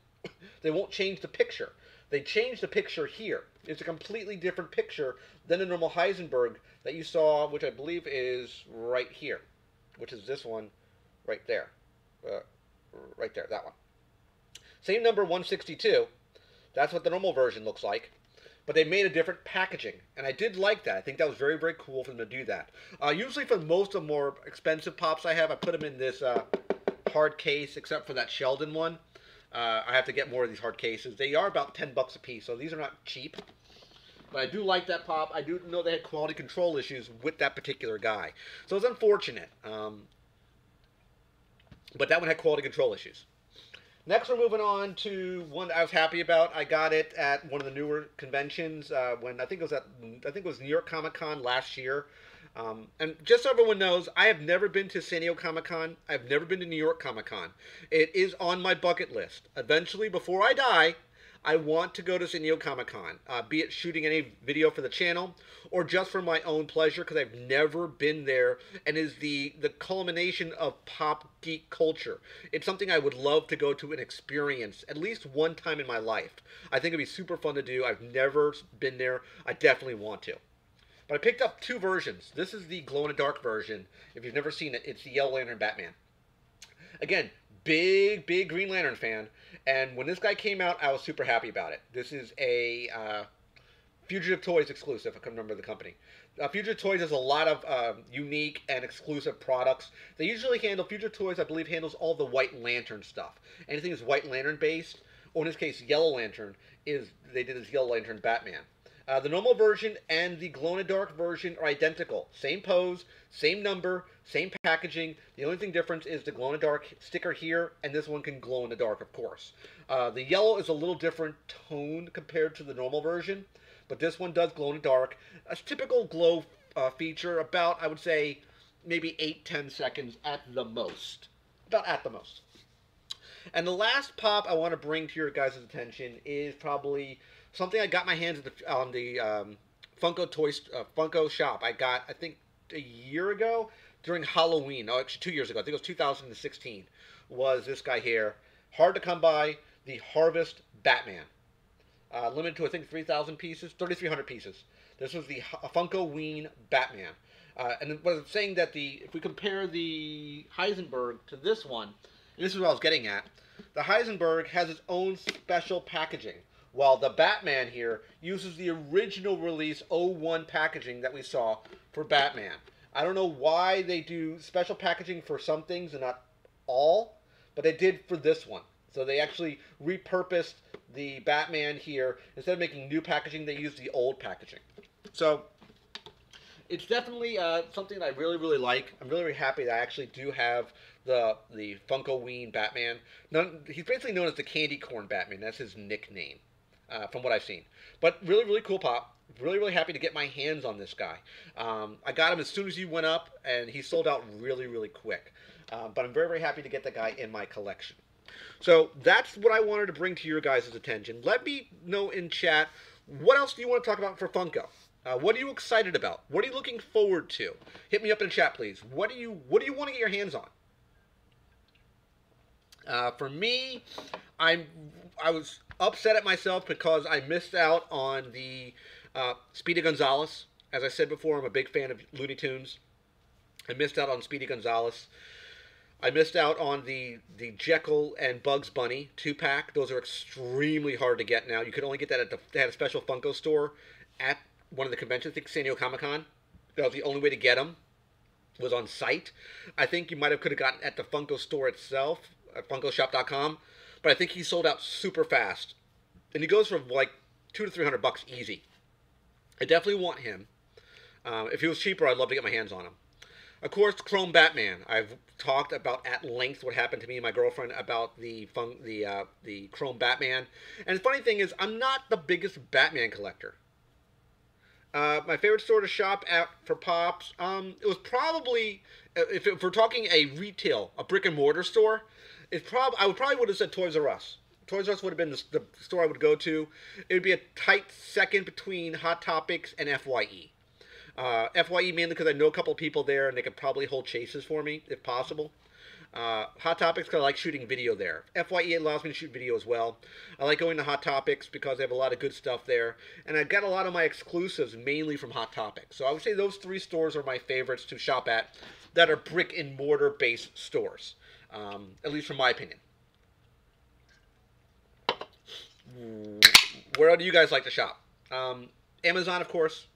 They won't change the picture. They changed the picture here. It's a completely different picture than the normal Heisenberg that you saw, which I believe is right here, which is this one right there. Right there, that one. Same number, 162. That's what the normal version looks like. But they made a different packaging. And I did like that. I think that was very, very cool for them to do that. Usually for most of the more expensive pops I have, I put them in this hard case, except for that Sheldon one. I have to get more of these hard cases. They are about 10 bucks a piece, so these are not cheap. But I do like that pop. I do know they had quality control issues with that particular guy. So it's unfortunate. But that one had quality control issues. Next, we're moving on to one I was happy about. I got it at one of the newer conventions when I think it was New York Comic Con last year. And just so everyone knows, I have never been to San Diego Comic Con. I've never been to New York Comic Con. It is on my bucket list. Eventually, before I die, I want to go to San Diego Comic Con, be it shooting any video for the channel or just for my own pleasure, because I've never been there, and is the culmination of pop geek culture. It's something I would love to go to and experience at least one time in my life. I think it'd be super fun to do. I've never been there. I definitely want to. But I picked up two versions. This is the glow-in-the-dark version. If you've never seen it, it's the Yellow Lantern Batman. Again, big Green Lantern fan. And when this guy came out, I was super happy about it. This is a Fugitive Toys exclusive. I can't remember the company. Fugitive Toys has a lot of unique and exclusive products. They usually handle, Fugitive Toys, I believe, handles all the White Lantern stuff. Anything that's White Lantern based, or in this case, Yellow Lantern, they did this Yellow Lantern Batman. The normal version and the glow-in-the-dark version are identical. Same pose, same number, same packaging. The only thing different is the glow-in-the-dark sticker here, and this one can glow in the dark, of course. The yellow is a little different tone compared to the normal version, but this one does glow in the dark. A typical glow feature, about, I would say, maybe 8-10 seconds at the most. About at the most. And the last pop I want to bring to your guys' attention is probably something I got my hands on the Funko shop. I got, I think, a year ago during Halloween. No, actually 2 years ago. I think it was 2016. Was this guy here. Hard to come by. The Harvest Batman. Limited to, I think, 3,000 pieces. 3,300 pieces. This was the Funko Ween Batman. And what I'm saying that if we compare the Heisenberg to this one, and this is what I was getting at, the Heisenberg has its own special packaging. while the Batman here uses the original release '01 packaging that we saw for Batman. I don't know why they do special packaging for some things and not all, but they did for this one. So they actually repurposed the Batman here. Instead of making new packaging, they used the old packaging. So it's definitely something that I really, really like. I'm really, really happy that I actually do have the Funko Ween Batman. He's basically known as the Candy Corn Batman. That's his nickname, from what I've seen. But really, really cool pop. Really, really happy to get my hands on this guy. I got him as soon as he went up, and he sold out really, really quick. But I'm very, very happy to get that guy in my collection. So that's what I wanted to bring to your guys' attention. Let me know in chat, what else do you want to talk about for Funko? What are you excited about? What are you looking forward to? Hit me up in the chat, please. What do you want to get your hands on? For me, I was upset at myself because I missed out on the Speedy Gonzales. As I said before, I'm a big fan of Looney Tunes. I missed out on Speedy Gonzales. I missed out on the Jekyll and Bugs Bunny 2-pack. Those are extremely hard to get now. You could only get that at they had a special Funko store at one of the conventions, I think San Diego Comic-Con. That was the only way to get them, was on site. I think you could have gotten at the Funko store itself, at funkoshop.com, but I think he sold out super fast. And he goes for like $200 to $300 easy. I definitely want him. If he was cheaper, I'd love to get my hands on him. Of course, Chrome Batman. I've talked about at length what happened to me and my girlfriend about the Chrome Batman. And the funny thing is, I'm not the biggest Batman collector. My favorite store to shop at for Pops, it was probably, if we're talking a retail, a brick and mortar store, I would probably have said Toys R Us. Toys R Us would have been the store I would go to. It would be a tight second between Hot Topics and FYE. FYE mainly because I know a couple of people there and they could probably hold chases for me if possible. Hot Topics because I like shooting video there. FYE allows me to shoot video as well. I like going to Hot Topics because they have a lot of good stuff there. And I get a lot of my exclusives mainly from Hot Topics. So I would say those three stores are my favorites to shop at that are brick and mortar based stores. At least from my opinion. Where do you guys like to shop? Amazon, of course.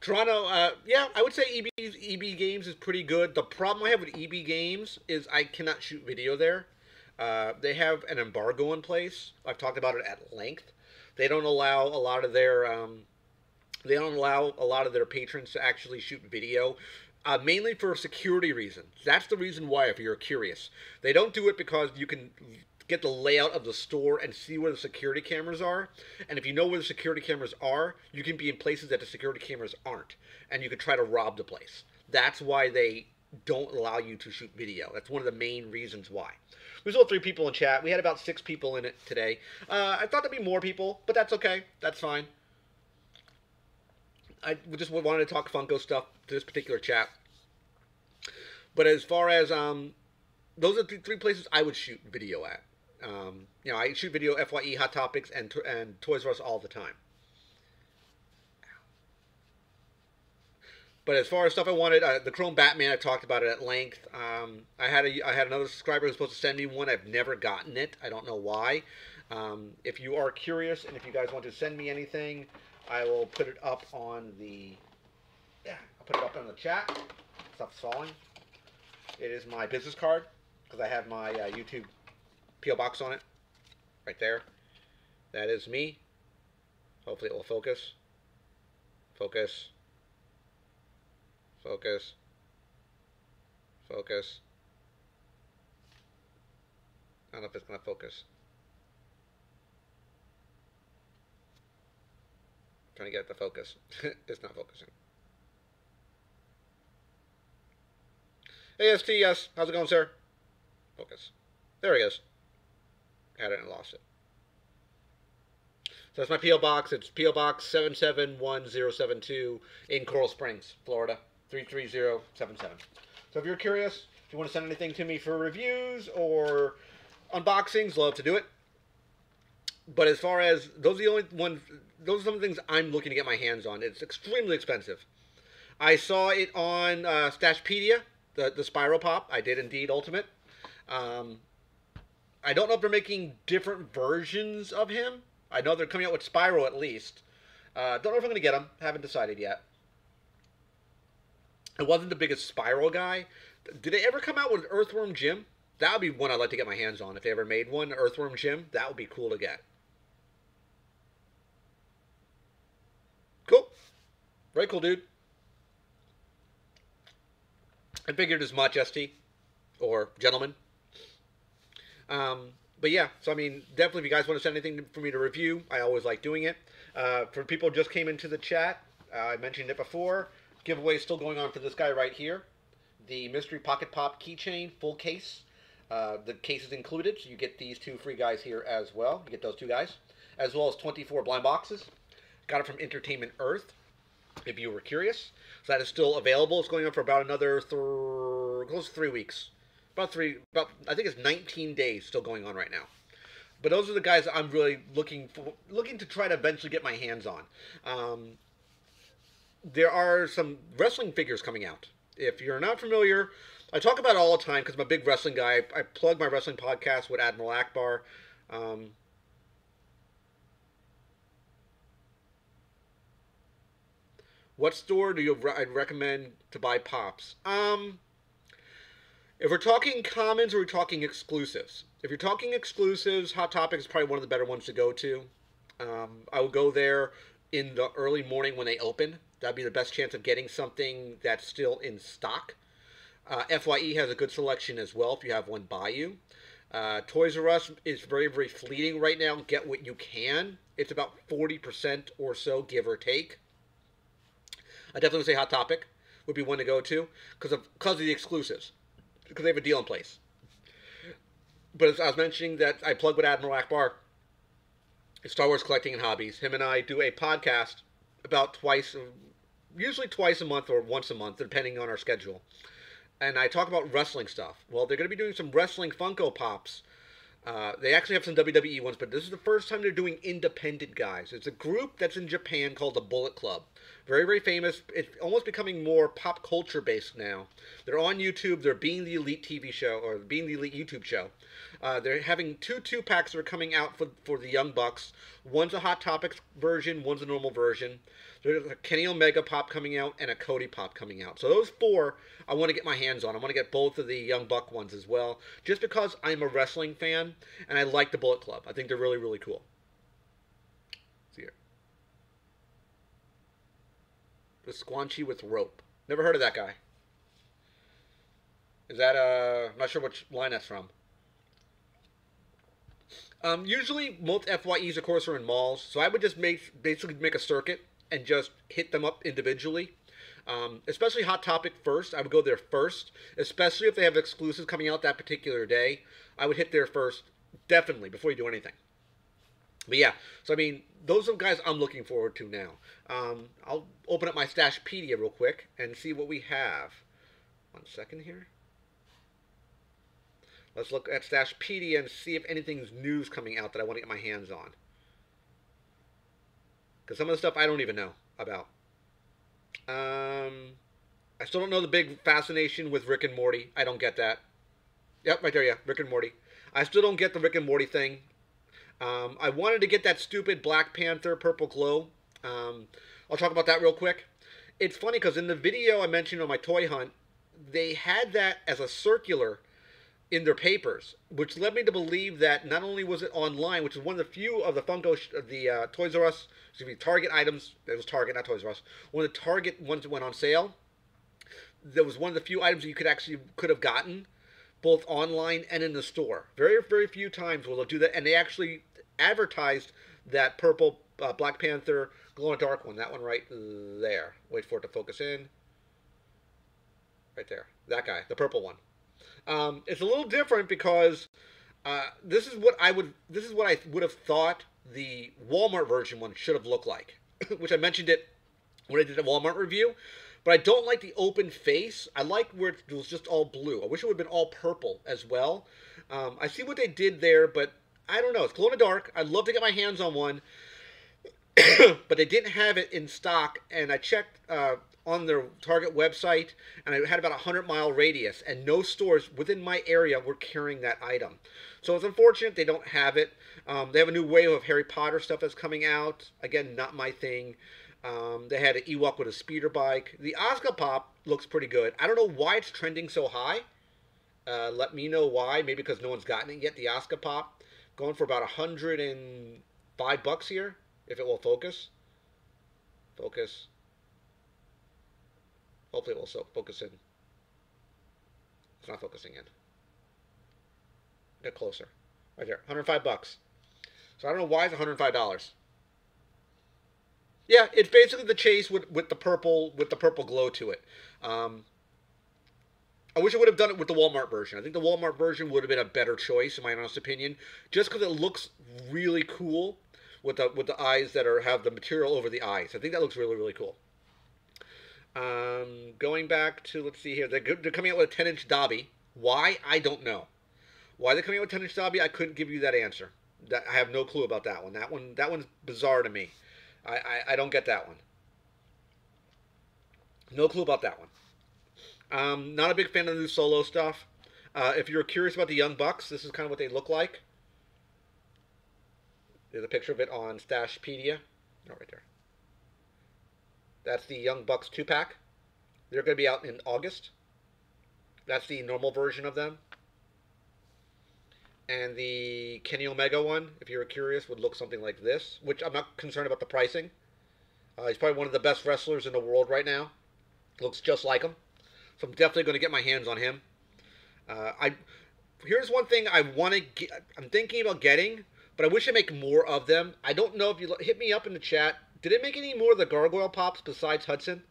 Toronto, yeah, I would say EB Games is pretty good. The problem I have with EB Games is I cannot shoot video there. They have an embargo in place. I've talked about it at length. They don't allow a lot of their patrons to actually shoot video. Mainly for security reasons. That's the reason why, if you're curious. They don't do it because you can get the layout of the store and see where the security cameras are. And if you know where the security cameras are, you can be in places that the security cameras aren't. And you can try to rob the place. That's why they don't allow you to shoot video. That's one of the main reasons why. There's only 3 people in chat. We had about 6 people in it today. I thought there'd be more people, but that's okay. That's fine. I just wanted to talk Funko stuff to this particular chat. But as far as, those are the 3 places I would shoot video at. I shoot video FYE, Hot Topics, and Toys R Us all the time. But as far as stuff I wanted, the Chrome Batman, I talked about it at length. I had another subscriber who was supposed to send me one. I've never gotten it. I don't know why. If you are curious and if you guys want to send me anything, I will put it up on the chat. Stuff's falling. It is my business card because I have my YouTube P.O. box on it. Right there. That is me. Hopefully it will focus. Focus. Focus. Focus. I don't know if it's going to focus. I'm trying to get it to focus. It's not focusing. AST, yes. How's it going, sir? Focus. There he is. Had it and lost it. So that's my P.O. Box. It's P.O. Box 771072 in Coral Springs, Florida, 33077. So if you're curious, if you want to send anything to me for reviews or unboxings, love to do it. But as far as, those are some of the things I'm looking to get my hands on. It's extremely expensive. I saw it on Stashpedia, the Spyro Pop. I did indeed, Ultimate. I don't know if they're making different versions of him. I know they're coming out with Spyro at least. Don't know if I'm going to get him. Haven't decided yet. I wasn't the biggest Spyro guy. Did they ever come out with Earthworm Jim? That would be one I'd like to get my hands on. If they ever made one, Earthworm Jim, that would be cool to get. Cool. Very cool, dude. I figured as much, ST. Or gentlemen. But yeah, so I mean, definitely if you guys want to send anything for me to review, I always like doing it. For people who just came into the chat, I mentioned it before. Giveaway is still going on for this guy right here. The Mystery Pocket Pop keychain, full case. The case is included, so you get these 2 free guys here as well. You get those 2 guys. As well as 24 blind boxes. Got it from Entertainment Earth, if you were curious. So that is still available. It's going on for about another close to 3 weeks. I think it's 19 days still going on right now. But those are the guys I'm really looking to try to eventually get my hands on. There are some wrestling figures coming out. If you're not familiar, I talk about it all the time because I'm a big wrestling guy. I plug my wrestling podcast with Admiral Akbar. What store do I'd recommend to buy Pops? If we're talking commons or we're talking exclusives. If you're talking exclusives, Hot Topic is probably one of the better ones to go to. I would go there in the early morning when they open. That'd be the best chance of getting something that's still in stock. FYE has a good selection as well if you have one by you. Toys R Us is very, very fleeting right now. Get what you can. It's about 40% or so, give or take. I definitely would say Hot Topic would be one to go to because of the exclusives. Because they have a deal in place. But as I was mentioning that I plug with Admiral Akbar, Star Wars Collecting and Hobbies. Him and I do a podcast about usually twice a month or once a month, depending on our schedule. And I talk about wrestling stuff. Well, they're going to be doing some wrestling Funko Pops. They actually have some WWE ones, but this is the first time they're doing independent guys. It's a group that's in Japan called the Bullet Club. Very, very famous. It's almost becoming more pop culture based now. They're on YouTube. They're Being the Elite TV show, or Being the Elite YouTube show. They're having two packs that are coming out for the Young Bucks. One's a Hot Topics version, one's a normal version. There's a Kenny Omega Pop coming out and a Cody Pop coming out. So those 4 I want to get my hands on. I want to get both of the Young Buck ones as well, just because I'm a wrestling fan and I like the Bullet Club. I think they're really, really cool. Let's see here. The Squanchy with Rope. Never heard of that guy. Is that, I'm not sure which line that's from. Usually, most FYEs, of course, are in malls. So I would just basically make a circuit and just hit them up individually. Especially Hot Topic first. I would go there first. Especially if they have exclusives coming out that particular day. I would hit there first, definitely, before you do anything. But yeah, so I mean, those are the guys I'm looking forward to now. I'll open up my Stashpedia real quick and see what we have. 1 second here. Let's look at Stashpedia and see if anything's news coming out that I want to get my hands on. Because some of the stuff I don't even know about. I still don't know the big fascination with Rick and Morty. I don't get that. Yep, right there, yeah, Rick and Morty. I still don't get the Rick and Morty thing. I wanted to get that stupid Black Panther Purple Glow. I'll talk about that real quick. It's funny because in the video I mentioned on my toy hunt, they had that as a circular in their papers, which led me to believe that not only was it online, which is one of the few of the Funko, Toys R Us, Target items, it was Target, not Toys R Us, one of the Target ones that went on sale, that was one of the few items you could have gotten, both online and in the store. Very, very few times will they do that, and they actually advertised that purple Black Panther glow-in-the-dark one, that one right there. Wait for it to focus in. Right there, that guy, the purple one. It's a little different because this is what I would have thought the Walmart version one should have looked like, which I mentioned it when I did a Walmart review. But I don't like the open face. I like where it was just all blue. I wish it would have been all purple as well. I see what they did there, but I don't know. It's glow in the dark. I'd love to get my hands on one, but they didn't have it in stock. And I checked on their Target website, and I had about a 100-mile radius, and no stores within my area were carrying that item. So it's unfortunate they don't have it. They have a new wave of Harry Potter stuff that's coming out. Again, not my thing. They had an Ewok with a speeder bike. The Ozka Pop looks pretty good. I don't know why it's trending so high. Let me know why. Maybe because no one's gotten it yet. The Ozka Pop going for about $105 here, if it will focus. Focus. Hopefully it will focus in. It's not focusing in. Get closer. Right there. $105. So I don't know why it's $105. Yeah, it's basically the chase with the purple glow to it. I wish I would have done it with the Walmart version. I think the Walmart version would have been a better choice, in my honest opinion, just because it looks really cool with the eyes that have the material over the eyes. I think that looks really, really cool. Going back to, let's see here, they're coming out with a 10-inch Dobby. Why? I don't know. Why they're coming out with 10-inch Dobby, I couldn't give you that answer. I have no clue about that one. That one's bizarre to me. I don't get that one. No clue about that one. Not a big fan of the new Solo stuff. If you're curious about the Young Bucks, this is kind of what they look like. There's a picture of it on Stashpedia. Oh, right there. That's the Young Bucks 2-pack. They're going to be out in August. That's the normal version of them. And the Kenny Omega one, if you're curious, would look something like this, which I'm not concerned about the pricing. He's probably one of the best wrestlers in the world right now. Looks just like him. So I'm definitely going to get my hands on him. Here's one thing I'm thinking about getting, but I wish they make more of them. I don't know if you hit me up in the chat. Did they make any more of the Gargoyle Pops besides Hudson?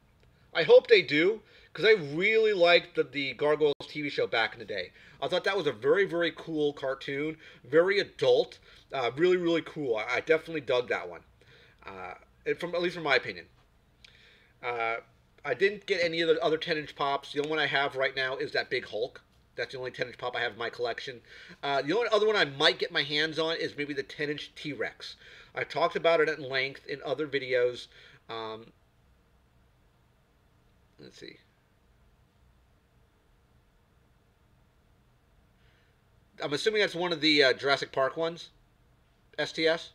I hope they do, because I really liked the Gargoyles TV show back in the day. I thought that was a very, very cool cartoon, very adult, really, really cool. I definitely dug that one, at least from my opinion. I didn't get any of the other 10-inch pops. The only one I have right now is that Big Hulk. That's the only 10-inch pop I have in my collection. The only other one I might get my hands on is maybe the 10-inch T-Rex. I've talked about it at length in other videos. Let's see. I'm assuming that's one of the Jurassic Park ones. STS.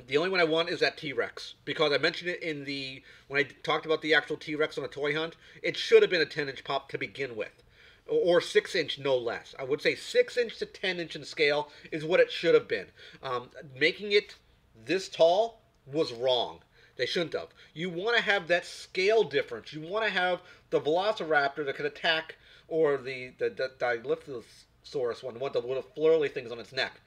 The only one I want is that T-Rex, because I mentioned it when I talked about the actual T-Rex on a toy hunt. It should have been a 10-inch pop to begin with, or 6-inch, no less. I would say 6-inch to 10-inch in scale is what it should have been. Making it this tall was wrong. They shouldn't have. You want to have that scale difference. You want to have the Velociraptor that can attack, or the Dilophosaurus one, the little flurly things on its neck.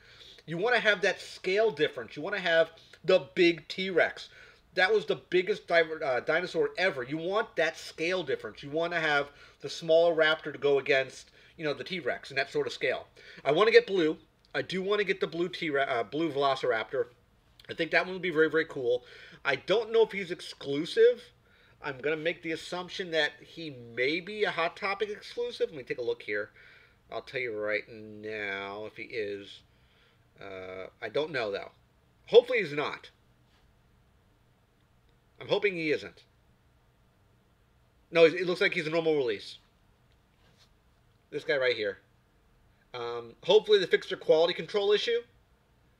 You want to have that scale difference. You want to have the big T-Rex. That was the biggest dinosaur ever. You want that scale difference. You want to have the smaller raptor to go against, the T-Rex and that sort of scale. I want to get blue. I do want to get the blue blue Velociraptor. I think that one would be very, very cool. I don't know if he's exclusive. I'm going to make the assumption that he may be a Hot Topic exclusive. Let me take a look here. I'll tell you right now if he is. I don't know, though. Hopefully he's not. I'm hoping he isn't. No, it looks like he's a normal release. This guy right here. Hopefully they fixed their quality control issue,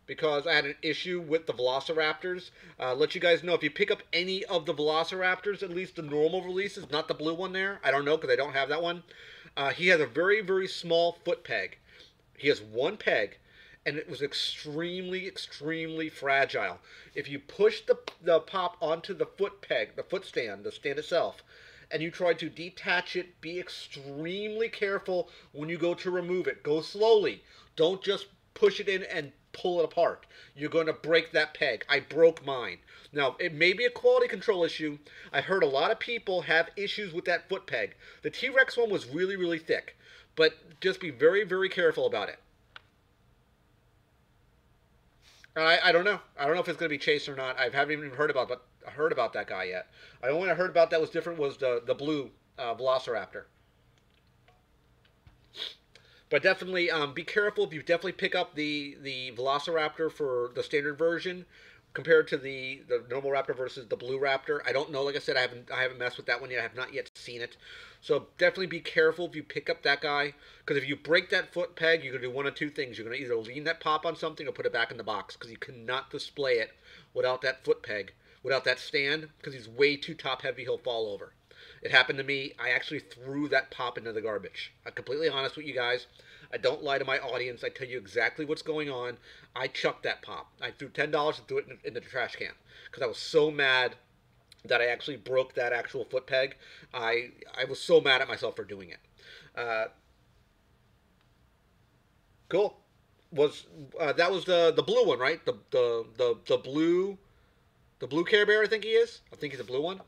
because I had an issue with the Velociraptors. Let you guys know, if you pick up any of the Velociraptors, at least the normal releases, not the blue one there. I don't know, because I don't have that one. He has a very, very small foot peg. He has one peg, and it was extremely, extremely fragile. If you push the pop onto the foot peg, the foot stand, the stand itself, and you try to detach it, be extremely careful when you go to remove it. Go slowly. Don't just push it in and pull it apart. You're going to break that peg. I broke mine. Now, it may be a quality control issue. I heard a lot of people have issues with that foot peg. The T-Rex one was really, really thick, but just be very, very careful about it. I don't know. I don't know if it's going to be chased or not. I haven't even heard about that guy yet. The only one I heard about that was different was the blue Velociraptor. But definitely be careful if you definitely pick up the Velociraptor for the standard version. compared to the normal Raptor versus the blue Raptor. I don't know. Like I said, I haven't messed with that one yet. I have not yet seen it. So definitely be careful if you pick up that guy, because if you break that foot peg, you're gonna do one of two things. You're gonna either lean that pop on something or put it back in the box, because you cannot display it without that foot peg, without that stand, because he's way too top heavy. He'll fall over. It happened to me. I actually threw that pop into the garbage. I'm completely honest with you guys. I don't lie to my audience. I tell you exactly what's going on. I chucked that pop. I threw $10 and threw it in the trash can because I was so mad that I actually broke that actual foot peg. I was so mad at myself for doing it. Cool. Was that was the blue one, right? The blue Care Bear, I think he is. I think he's a blue one.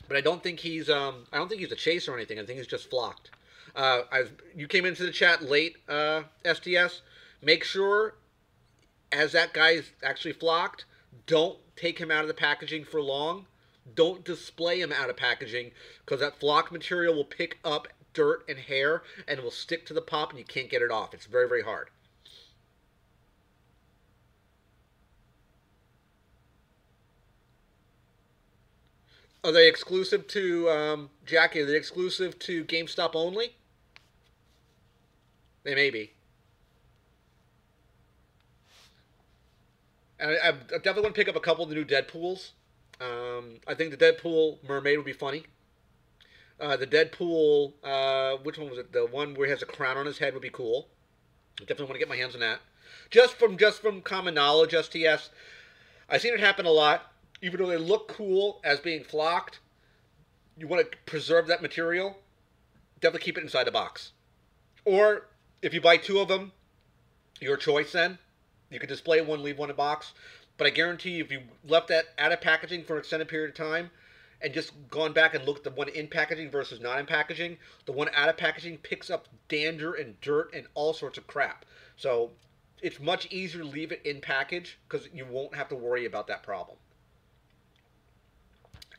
But I don't think he's a chase or anything. I think he's just flocked. You came into the chat late, STS. Make sure, as that guy's actually flocked, don't take him out of the packaging for long. Don't display him out of packaging, because that flock material will pick up dirt and hair and it will stick to the pop and you can't get it off. It's very, very hard. Are they exclusive to, Jackie, are they exclusive to GameStop only? They may be. And I definitely want to pick up a couple of the new Deadpools. I think the Deadpool Mermaid would be funny. The Deadpool, which one was it? The one where he has a crown on his head would be cool. I definitely want to get my hands on that. Just from common knowledge, STS, I've seen it happen a lot. Even though they look cool as being flocked, you want to preserve that material. Definitely keep it inside the box. Or if you buy two of them, your choice then. You could display one, leave one in a box. But I guarantee you, if you left that out of packaging for an extended period of time and just gone back and looked at the one in packaging versus not in packaging, the one out of packaging picks up dander and dirt and all sorts of crap. So it's much easier to leave it in package because you won't have to worry about that problem.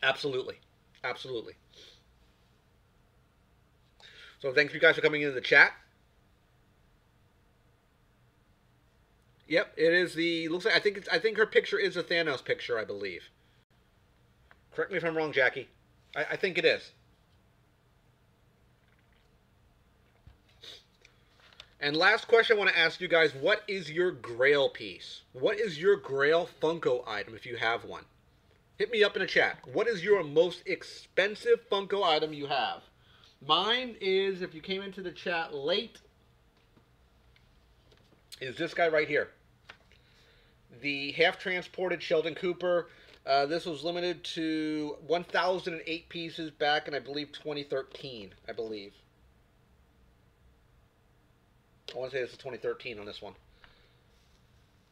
Absolutely. Absolutely. So thanks you guys for coming into the chat. Yep, it is the looks like I think her picture is a Thanos picture, I believe. Correct me if I'm wrong, Jackie. I think it is. And last question I want to ask you guys, what is your Grail piece? What is your Grail Funko item if you have one? Hit me up in the chat. What is your most expensive Funko item you have? Mine is, if you came into the chat late, is this guy right here. The half-transported Sheldon Cooper. This was limited to 1,008 pieces back in, I believe, 2013, I believe. I want to say this is 2013 on this one.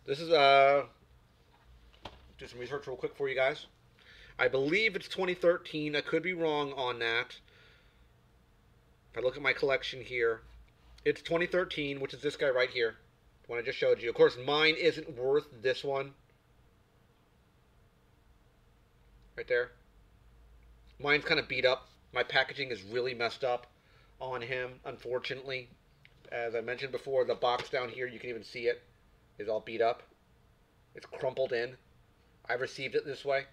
This is, do some research real quick for you guys. I believe it's 2013. I could be wrong on that. If I look at my collection here, it's 2013, which is this guy right here. The one I just showed you. Of course, mine isn't worth this one. Right there. Mine's kind of beat up. My packaging is really messed up on him, unfortunately. As I mentioned before, the box down here, you can even see it, is all beat up. It's crumpled in. I received it this way.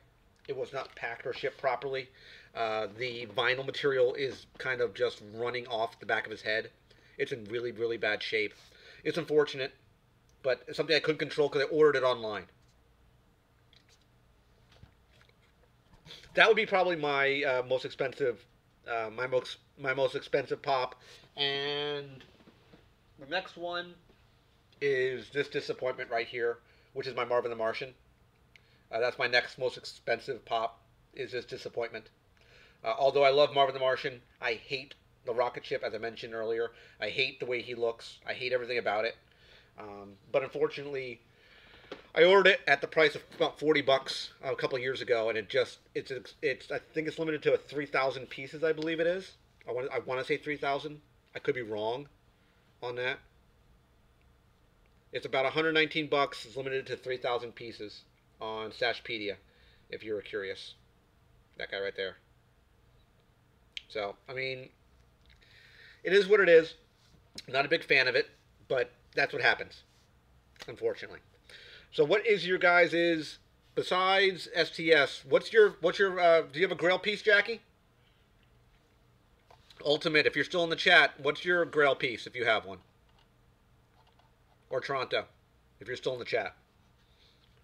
It was not packed or shipped properly. The vinyl material is kind of just running off the back of his head. It's in really, really bad shape. It's unfortunate, but it's something I couldn't control because I ordered it online. That would be probably my most expensive, my most expensive pop. And the next one is this disappointment right here, which is my Marvin the Martian. That's my next most expensive pop, is this disappointment. Although I love Marvin the Martian, I hate the rocket ship, as I mentioned earlier. I hate the way he looks. I hate everything about it. But unfortunately, I ordered it at the price of about $40 a couple of years ago, and it's I think it's limited to 3,000 pieces, I believe it is. I want to say 3,000. I could be wrong on that. It's about 119 bucks. It's limited to 3,000 pieces on Stashpedia, if you're curious. That guy right there. So, I mean, it is what it is. I'm not a big fan of it, but that's what happens. unfortunately. So what is your guys' besides STS? What's your do you have a Grail piece, Jackie? Ultimate, if you're still in the chat, what's your Grail piece if you have one? Or Toronto, if you're still in the chat.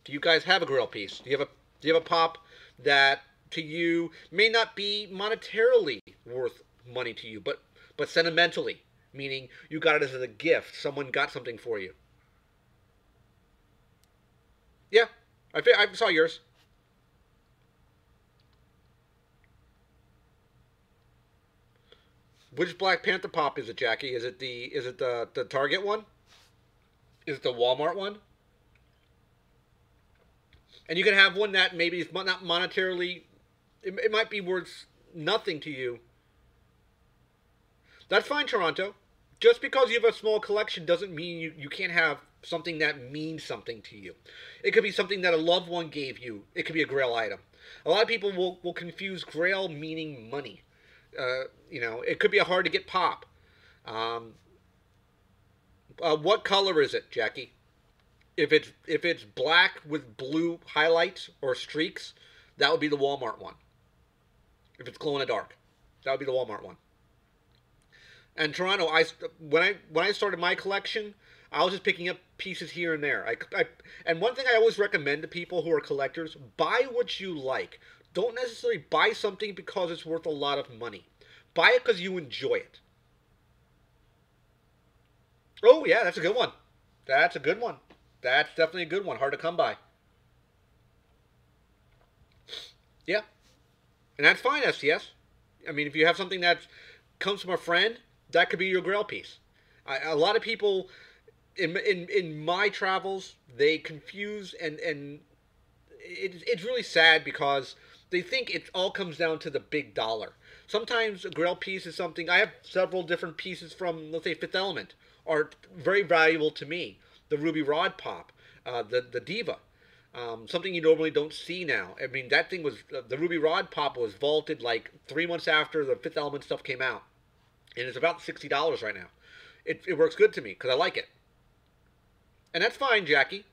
Do you guys have a Grail piece? Do you have a pop that to you may not be monetarily worth money to you, but sentimentally, meaning you got it as a gift. Someone got something for you. Yeah, I saw yours. Which Black Panther pop is it, Jackie? Is it the Target one? Is it the Walmart one? And you can have one that maybe is not monetarily. It might be worth nothing to you. That's fine, Toronto. Just because you have a small collection doesn't mean you can't have something that means something to you. It could be something that a loved one gave you. It could be a Grail item. A lot of people will confuse Grail meaning money. It could be a hard to get pop. Um, what color is it, Jackie? If it's black with blue highlights or streaks, that would be the Walmart one. If it's glow in the dark, that would be the Walmart one. And Toronto, when I started my collection, I was just picking up pieces here and there. And one thing I always recommend to people who are collectors: buy what you like. Don't necessarily buy something because it's worth a lot of money. Buy it because you enjoy it. Oh yeah, that's a good one. That's a good one. That's definitely a good one. Hard to come by. Yeah, and that's fine, STS. I mean, if you have something that comes from a friend, that could be your Grail piece. A lot of people in my travels, they confuse and it's really sad because they think it all comes down to the big dollar. Sometimes a Grail piece is something. I have several different pieces from, let's say, Fifth Element, are very valuable to me. The Ruby Rod pop, the Diva, something you normally don't see now. I mean, that thing was the Ruby Rod pop was vaulted like 3 months after the Fifth Element stuff came out, and it's about $60 right now. It works good to me because I like it, and that's fine, Jackie.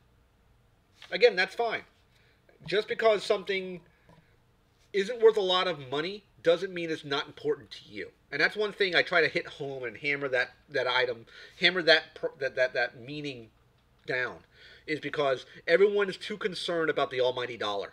Again, that's fine. Just because something isn't worth a lot of money doesn't mean it's not important to you. And that's one thing I try to hit home and hammer that item, hammer that meaning down, is because everyone is too concerned about the almighty dollar.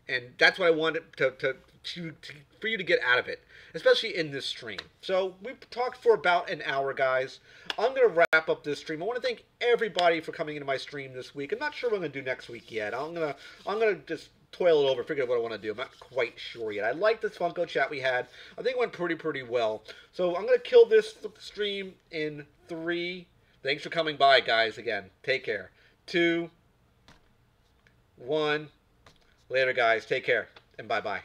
And that's what I wanted for you to get out of it, especially in this stream. So we've talked for about an hour, guys. I'm going to wrap up this stream. I want to thank everybody for coming into my stream this week. I'm not sure what I'm going to do next week yet. I'm gonna just toil it over, figure out what I want to do. I'm not quite sure yet. I like this Funko chat we had. I think it went pretty well. So I'm going to kill this stream in 3. Thanks for coming by, guys, again. Take care. 2, 1. Later, guys. Take care, and bye-bye.